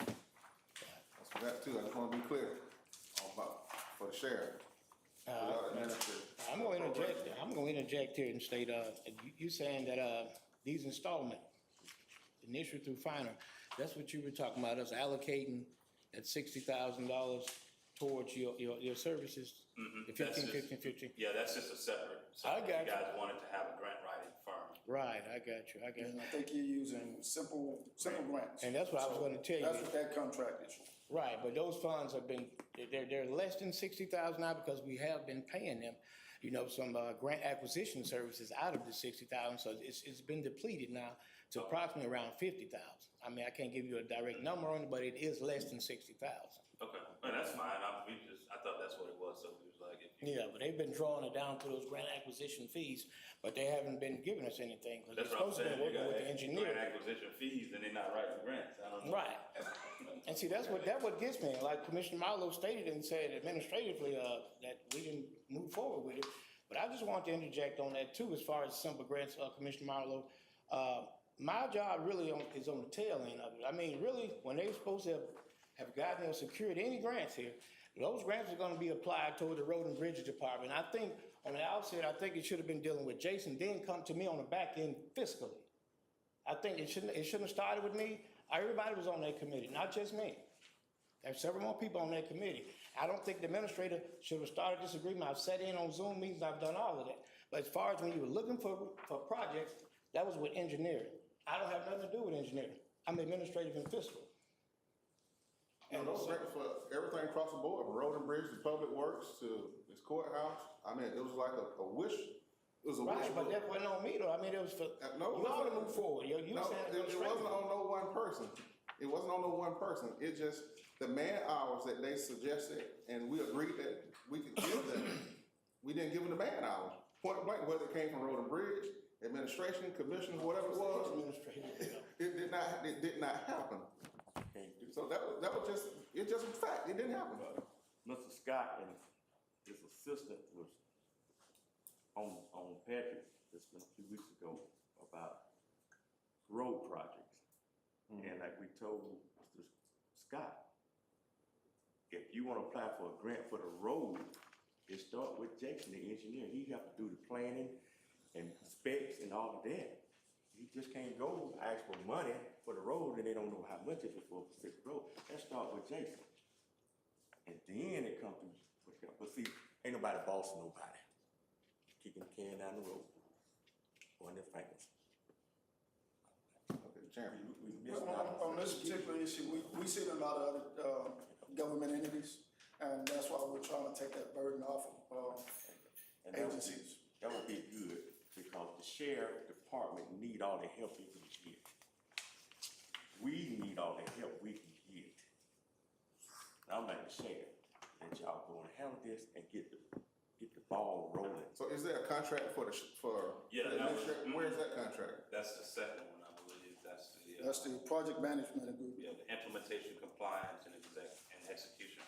That's for that too, I just wanna be clear about, for the sheriff. I'm gonna interject here and state, you saying that, these installment, initial through final, that's what you were talking about, us allocating that $60,000 towards your services? Mhm. The That's 15, just- 15, 15? Yeah, that's just a separate. I got You you. guys wanted to have a grant writing firm. Right, I got you. And I think you're using simple grants. And that's what I was gonna tell you. That's what that contract is for. Right, but those funds have been, they're less than 60,000 now because we have been paying them, some grant acquisition services out of the 60,000, so it's been depleted now to approximately around 50,000. I mean, I can't give you a direct number on it, but it is less than 60,000. Okay, well, that's fine. I thought that's what it was, so it was like, if you. Yeah, but they've been drawing it down through those grant acquisition fees, but they haven't been giving us anything, because they're That's what I'm supposed to be saying. You working got with the engineer. grant acquisition fees, and they're not writing grants. I don't know. Right. And see, that what gets me, like Commissioner Marlowe stated and said administratively, that we didn't move forward with it. But I just want to interject on that too, as far as simple grants, Commissioner Marlowe. My job really is on the tail end of it. I mean, really, when they're supposed to have gotten or secured any grants here, those grants are gonna be applied toward the Road and Bridges Department. I think, on the outset, I think it should have been dealing with Jason, then come to me on the back end fiscally. I think it shouldn't have started with me. Everybody was on that committee, not just me. There's several more people on that committee. I don't think the administrator should have started this agreement. I've sat in on Zoom meetings, I've done all of that. But as far as when you were looking for projects, that was with engineering. I don't have nothing to do with engineering. I'm administrative and fiscal. And those grants for everything across the board, from road and bridge to public works to this courthouse, I mean, it was like a wish, it was a wish. Right, but that wasn't on me though. I mean, it was for, No, you all to move forward. You No, saying it wasn't on no one person. It wasn't on no one person. It just, the man hours that they suggested, and we agreed that we could give them, we didn't give them the man hours. Point blank, whether it came from road and bridge, administration, commission, whatever it was, it did not happen. So that was just, it's just a fact, it didn't happen. Mr. Scott and his assistant was on Patrick, it's been a few weeks ago, about road projects. And like we told Mr. Scott, if you wanna apply for a grant for the road, it start with Jason, the engineer. He have to do the planning and specs and all of that. He just can't go ask for money for the road and they don't know how much it is for a specific road. That start with Jason. And then it comes to, but see, ain't nobody bossing nobody. Kicking the can down the road. On their fingers. Okay, Chairman. We missed Well, out. on this particular issue, we see a lot of other, government entities, and that's why we're trying to take that burden off of, And that would be- agencies. That would be good, because the sheriff department need all the help they can get. We need all the help we can get. I'm like the sheriff, that y'all go and handle this and get the ball rolling. So is there a contract for Yeah, the that was- administration? Where's that contract? That's the second one, I believe. That's the. That's the project management agreement. Yeah, the implementation, compliance, and execution.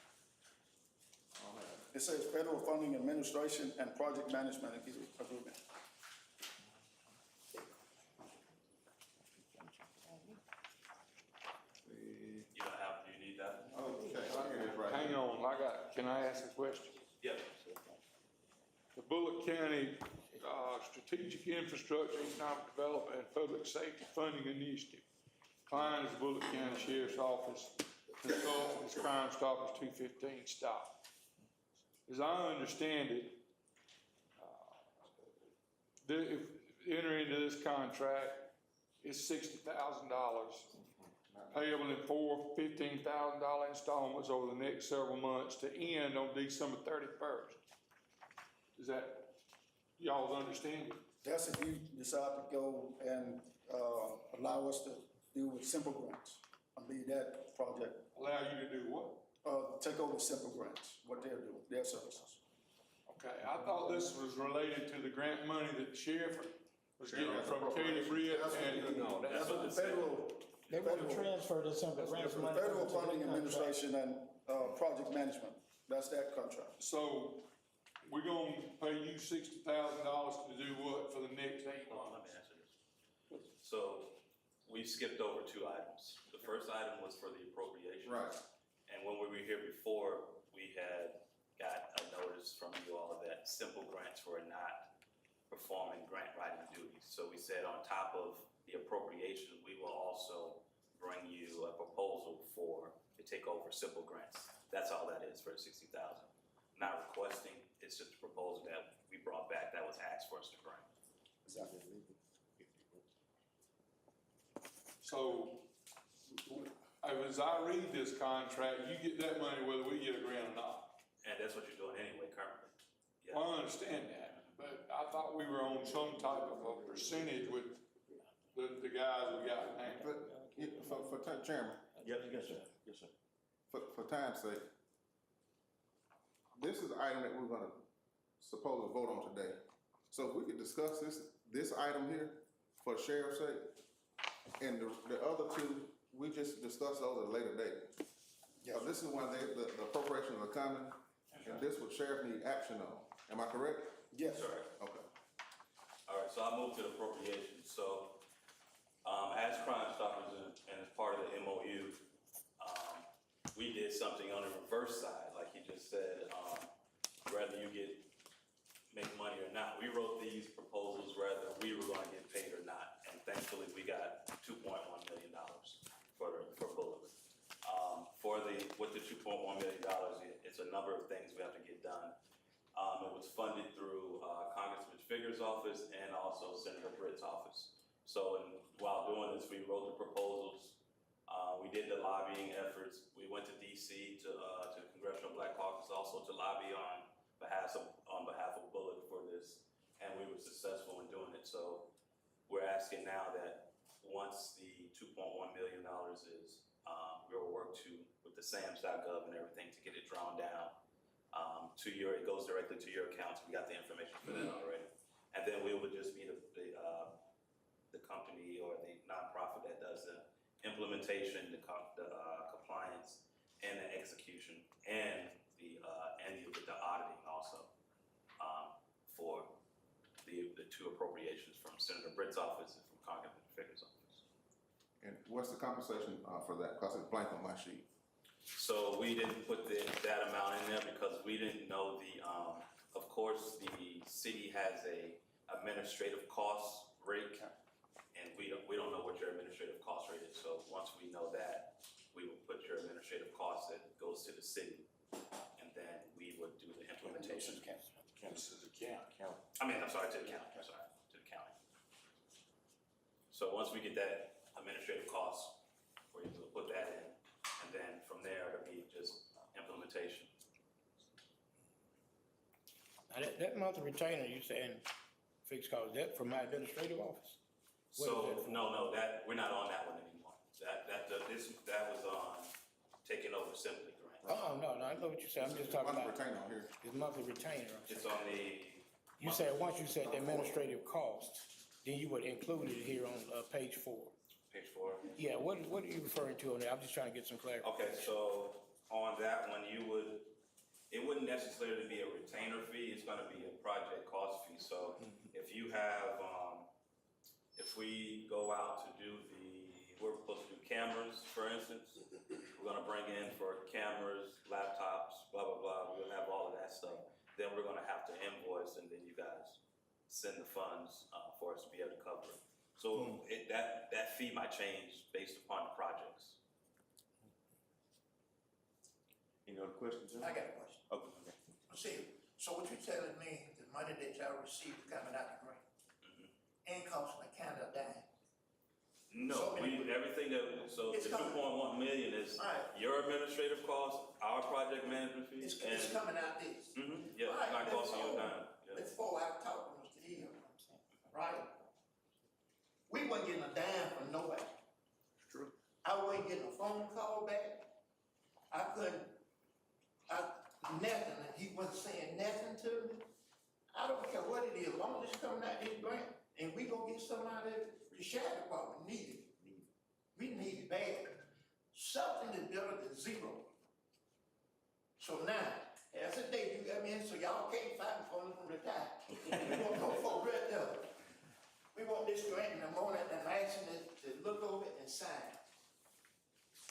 It says federal funding administration and project management agreement. You don't have, do you need that? Okay, I get it right. Hang on, can I ask a question? Yeah. The Bullock County, Strategic Infrastructure, Economic Development, and Public Safety Funding Initiative. Client is the Bullock County Sheriff's Office, consultant is Crime Stoppers 215 stop. As I understand it, if enter into this contract, it's $60,000 payable in four $15,000 installments over the next several months to end on December 31st. Is that y'all's understanding? That's if you decide to go and, allow us to deal with simple grants. I mean, that project, Allow you to do what? take over simple grants, what they're doing, their services. Okay, I thought this was related to the grant money that the sheriff was getting from Katie Britt and. No, that's what the federal. They want to transfer the simple grants The money. Federal over to the Funding contract. Administration and, project management, that's that contract. So we're gonna pay you $60,000 to do what for the next 8 Hold on, months? let me answer this. So, we skipped over 2 items. The first item was for the appropriation. Right. And when we were here before, we had got a notice from you all that simple grants were not performing grant writing duties. So we said on top of the appropriation, we will also bring you a proposal to take over simple grants. That's all that is for the 60,000. Not requesting, it's just a proposal that we brought back that was asked for us to bring. So, as I read this contract, you get that money whether we get a grant or not. And that's what you're doing anyway currently. Yeah. Well, I understand that, but I thought we were on some type of a percentage with the guys we got now. But, Chairman, Yes, sir. Yes, sir. for time's sake, this is the item that we're gonna supposedly vote on today. So if we could discuss this item here for the sheriff's sake, and the other two, we just discuss those at a later date. Yeah. This is one the appropriations are coming, and this would sheriff need action on. Am I correct? Yes, sir. Okay. All right, so I moved to the appropriations. So, as Crime Stoppers and as part of the MOU, we did something on the reverse side, like he just said, whether you make money or not. We wrote these proposals whether we were gonna get paid or not, and thankfully we got $2.1 million for Bullock. With the $2.1 million, it's a number of things we have to get done. It was funded through Congressman Figure's office and also Senator Britt's office. So, while doing this, we wrote the proposals. We did the lobbying efforts. We went to DC to Congressional Black Caucus also to lobby on behalf of Bullock for this, and we were successful in doing it. So, we're asking now that once the $2.1 million is, we'll work with the SAMS.gov and everything to get it drawn down. It goes directly to your accounts. We got the information for that already. And then we would just be the company or the nonprofit that does the implementation, the compliance, and the execution, and the auditing also for the 2 appropriations from Senator Britt's office and from Congressman Figure's office. And what's the compensation for that? Because it's blank on my sheet. So we didn't put that amount in there because we didn't know of course, the city has a administrative cost rate, and we don't know what your administrative cost rate is. So once we know that, we will put your administrative cost that goes to the city, and then we would do the implementation. This is a county. I'm sorry, to the county, to the county. So once we get that administrative cost, we're able to put that in, and then from there, it'll be just implementation. Now, that monthly retainer, you saying fixed cost, is that from my administrative office? What is So, that for? no, we're not on that one anymore. That was on taking over Simply Grant. Oh, no, I know what you said, I'm just talking Monthly about, retainer here. it's monthly retainer. It's on the. You said, once you said the administrative cost, then you would include it here on, page 4. Page 4. Yeah, what are you referring to on there? I'm just trying to get some clarity. Okay, so on that one, it wouldn't necessarily be a retainer fee, it's gonna be a project cost fee. So if you have, if we go out to we're supposed to do cameras, for instance, we're gonna bring in for cameras, laptops, blah, blah, blah, we'll have all of that stuff. Then we're gonna have to invoice, and then you guys send the funds, for us to be able to cover it. So that fee might change based upon the projects. Any other questions? I got a question. Okay. See, so what you're telling me, the money that y'all received coming out the grant, ain't costing a kind of dime? No, everything so the It's coming. 2.1 million is Right. your administrative cost, our project management fee, It's and, coming out this. yeah, it's not costing you a dime. Yeah. Before I talked to Mr. Hill, right? We wasn't getting a dime from nobody. It's true. I wasn't getting a phone call back. Nothing, and he wasn't saying nothing to me. I don't care what it is, as long as it's coming out this grant, and we gonna get some out of it, the sheriff department need it. We need it bad. Something is better than zero. So now, as a day, you got me in, so y'all can't find this grant in the morning and asking us to look over it and sign.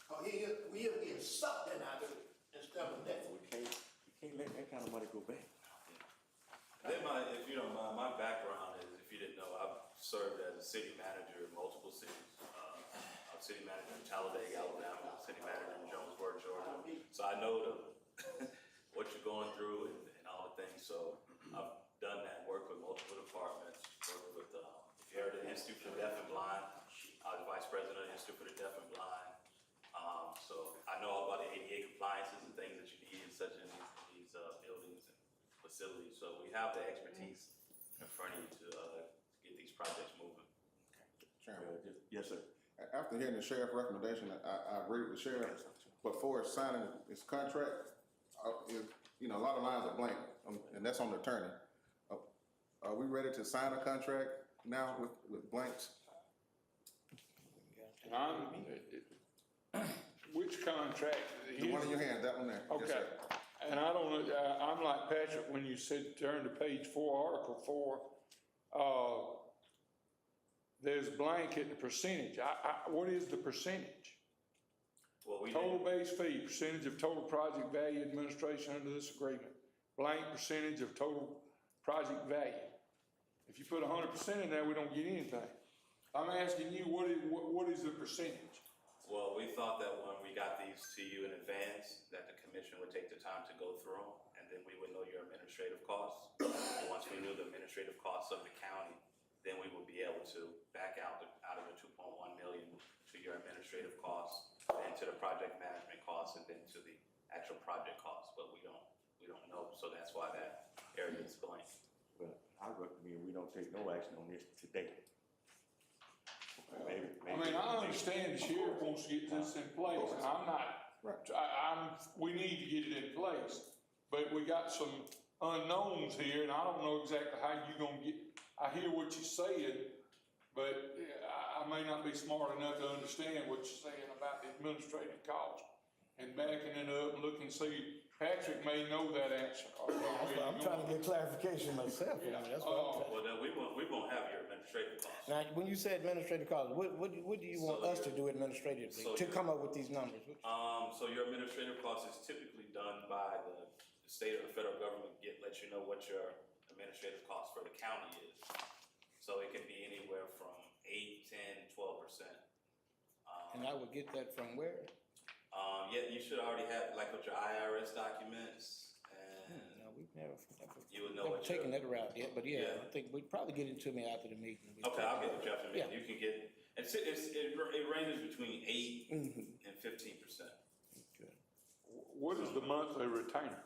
Cause we'll get something out of it instead of nothing. We can't let that kind of money go back. If you don't mind, my background is, if you didn't know, I've served as a city manager in multiple cities. I'm city manager in Talladega, Alabama, city manager in Jonesboro, Georgia. So I know what you're going through and all the things. So I've done that, worked with multiple departments, worked with, if you heard of the Institute for the Deaf and Blind, I was vice president of the Institute for the Deaf and Blind. So I know all about the ADA compliances and things that you need, such as these buildings and facilities. So we have the expertise in front of you to get these projects moving. Chairman, Yes, sir. after hearing the sheriff's recommendation, I agree with the sheriff, but for signing his contract, a lot of lines are blank, and that's on the attorney. Are we ready to sign a contract now with blanks? Which contract? The one in your hand, that one there. Yes, Okay, sir. and I don't know, I'm like Patrick, when you said turn to page 4, Article 4, there's blank at the percentage. What is the percentage? Well, we Total did, base fee, percentage of total project value administration under this agreement. Blank percentage of total project value. If you put 100% in there, we don't get anything. I'm asking you, what is the percentage? well, we thought that when we got these to you in advance, that the commission would take the time to go through them, and then we would know your administrative costs. And once we knew the administrative costs of the county, then we would be able to back out of the 2.1 million to your administrative costs, and to the project management costs, and then to the actual project costs. But we don't know, so that's why that area is blank. Well, I recommend we don't take no action on this today. Maybe. I mean, I understand the sheriff wants to get this in place, and I'm not, we need to get it in place. But we got some unknowns here, and I don't know exactly how you're gonna get, I hear what you're saying, but I may not be smart enough to understand what you're saying about the administrative cost. And backing it up and looking, see, Patrick may know that answer. I'm trying to get clarification myself. I mean, that's what I'm trying. Well, then we won't have your administrative costs. Now, when you say administrative costs, what do you want us to do administratively to come up with these numbers? So your administrative cost is typically done by the state or the federal government, let you know what your administrative cost for the county is. So it can be anywhere from 8, 10, 12%. And I would get that from where? Yeah, you should already have, like with your IRS documents, and No, we've never you would know what taken your. that route yet, but yeah, Yeah. I think we'd probably get it to me after the meeting. Okay, I'll get it to you after the Yeah. meeting. You can get, it ranges between 8 and 15%. What is the monthly retainer?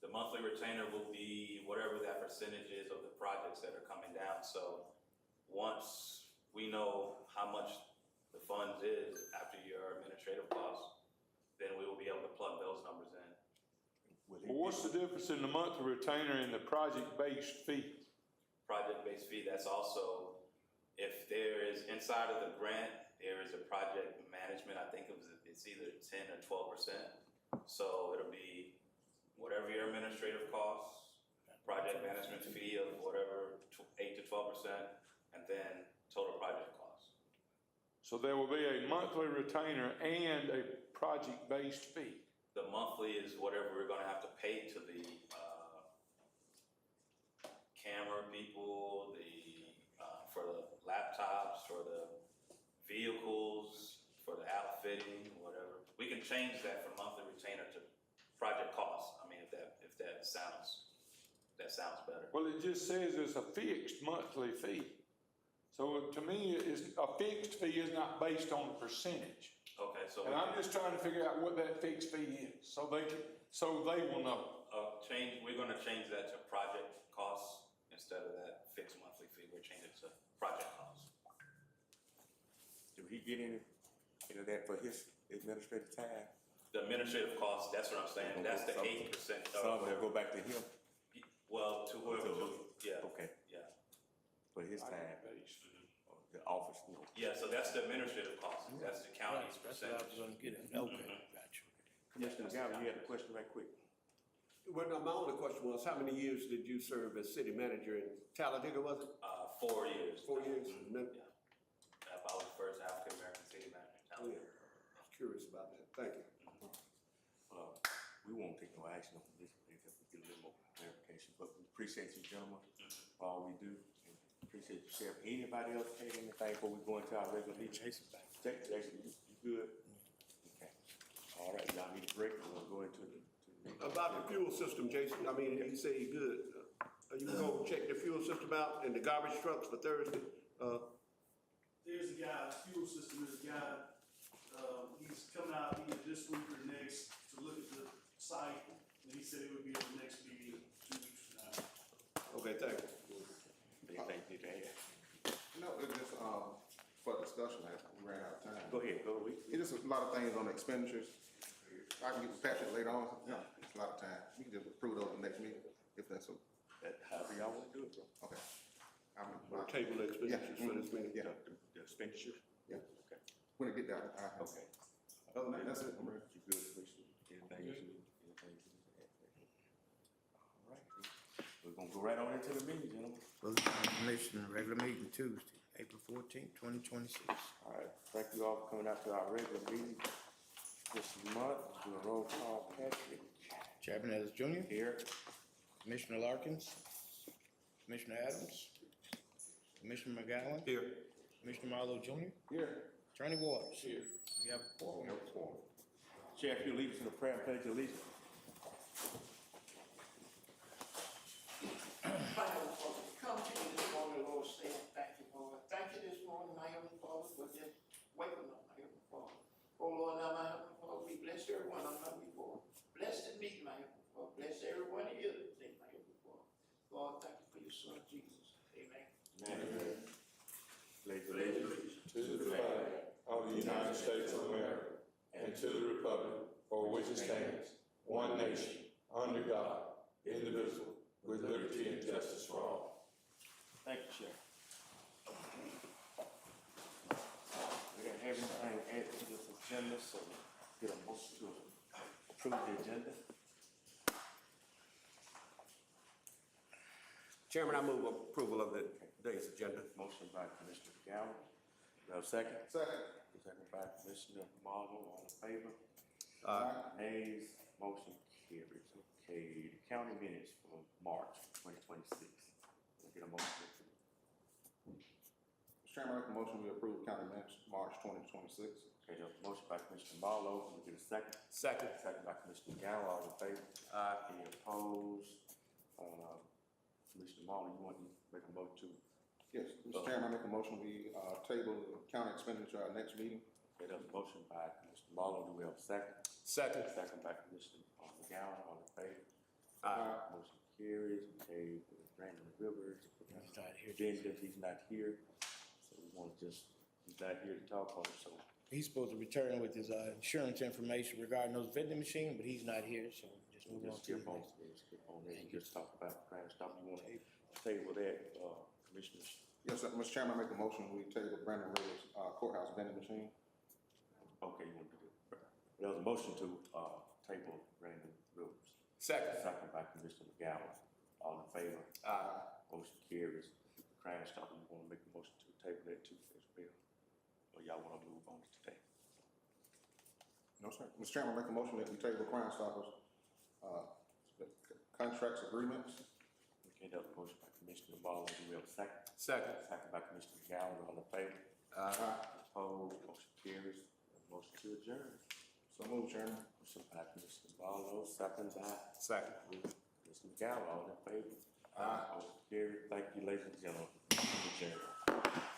The monthly retainer will be whatever that percentage is of the projects that are coming down. So once we know how much the funds is after your administrative costs, then we will be able to plug those numbers in. Well, what's the difference in the monthly retainer and the project-based fee? Project-based fee, that's also, if there is, inside of the grant, there is a project management, I think it's either 10 or 12%. So it'll be whatever your administrative costs, project management fee of whatever, 8 to 12%, and then total project costs. So there will be a monthly retainer and a project-based fee. The monthly is whatever we're gonna have to pay to the, camera people, for the laptops, for the vehicles, for the outfitting, whatever. We can change that from monthly retainer to project costs. I mean, if that sounds better. Well, it just says it's a fixed monthly fee. So to me, a fixed fee is not based on a percentage. Okay, so. And I'm just trying to figure out what that fixed fee is, so they will know. We're gonna change that to project costs instead of that fixed monthly fee. We're changing it to project costs. Do he get any of that for his administrative time? The administrative costs, that's what I'm saying, that's the 8%. Some will go back to him. Well, to whoever, yeah. Okay, Yeah. for his time, or the office, you know. Yeah, so that's the administrative costs, that's the county's That's what I was percentage. gonna get at. Okay, gotcha. Commissioner Galvin, you had a question right quick. Well, no, my only question was, how many years did you serve as city manager in Talladega, was it? 4 years. 4 years? Thank you. We won't take no action on this, because we get a little more clarification, but we appreciate you gentlemen, for all we do, and appreciate you, Sheriff. Anybody else have anything before we go into our regular meeting? Jason, you good? Okay. All right, y'all need a break, we're gonna go into the meeting. About the fuel system, Jason, I mean, you say you're good. Are you gonna go check the fuel system out and the garbage trucks for Thursday? There's a guy, fuel system, there's a guy, he's coming out either this week or next to look at the site, and he said it would be at the next meeting 2 weeks from now. Okay, thank you. Anything you can add? No, it's just, for discussion, we ran out of time. Go ahead, go ahead. It's just a lot of things on the expenditures. I can get with Patrick later on, yeah, it's a lot of time. We can just approve those in the next meeting, if that's okay. However y'all wanna do it, bro. Okay. We'll table the expenditures for this meeting. Yeah, The expenditure? yeah. Okay. When it get down, Okay. other than that, that's it. I'm ready. You good, Commissioner? Anything you need? Anything you need to add? All right, we're gonna go right on into the meeting, gentlemen. Bullock County Commission, regular meeting Tuesday, April 14th, 2026. All right, thank you all for coming out to our regular meeting this month. Do a roll call, Patrick. Chairman Ellis Jr., Here. Commissioner Larkins, Commissioner Adams, Commissioner McGowan, Here. Commissioner Marlowe Jr., Here. Attorney Waters. Here. We have a quorum. Sheriff, you lead us in the prayer and pledge allegiance. Father, come to you this morning, Lord, saying thank you, Lord. Thank you this morning, my Heavenly Father, for just waking up, my Heavenly Father. Oh, Lord, now, my Heavenly Father, we bless everyone I'm not before. Bless the meeting, my Heavenly Father. Bless everyone here today, my Heavenly Father. Lord, thank you for your son, Jesus. Amen. Amen. Pledge allegiance To the flag of the United States of America and to the republic for which it stands, one nation, under God, indivisible, with liberty and justice for all. Thank you, Sheriff. We got everything added to this agenda, so get a motion to approve the agenda. Chairman, I move approval of the day's agenda. Motion by Commissioner Galvin. Do I have a second? Second. Second by Commissioner Marlowe. All in favor? Aye. Nays, motion carries. Okay, the county minutes for March 2026. Can I get a motion? Mr. Chairman, I make a motion we approve county minutes, March 2026. Okay, there's a motion by Commissioner Marlowe. Can we get a second? Second. Second by Commissioner Gallo. All in favor? Aye. Any opposed? Commissioner Marlowe, you want to make a motion to? Yes, Mr. Chairman, I make a motion we, table the county expenditure our next meeting. Okay, there's a motion by Commissioner Marlowe. Do we have a second? Second. Second by Commissioner McGowan. All in favor? Aye. Motion carries. Okay, Brandon Rivers. He's not here. Agenda, he's not here. So we want to just, he's not here to talk on it, so. He's supposed to return with his insurance information regarding those vending machines, but he's not here, so just We'll move on just to the skip on, next. we'll skip on that, and just talk about Crime Stop. You want to table that, Commissioners? Yes, sir. Mr. Chairman, I make a motion we table Brandon Rivers courthouse vending machine. Okay, you want to do it. There was a motion to, table Brandon Rivers. Second. Second by Commissioner McGowan. All in favor? Aye. Motion carries. Crime Stop, you want to make a motion to table that too as well? Or y'all want to move on to today? No, sir. Mr. Chairman, I make a motion that we table Crime Stoppers, contracts agreements. Okay, that was a motion by Commissioner Marlowe. Do we have a second? Second. Second by Commissioner McGowan. All in favor? Aye. Opposed? Motion carries. Motion to adjourn. So move, Chairman. Motion by Commissioner Marlowe, second by Second. Commissioner McGowan. All in favor? Aye. Motion carries. Thank you, ladies and gentlemen. Adjourn.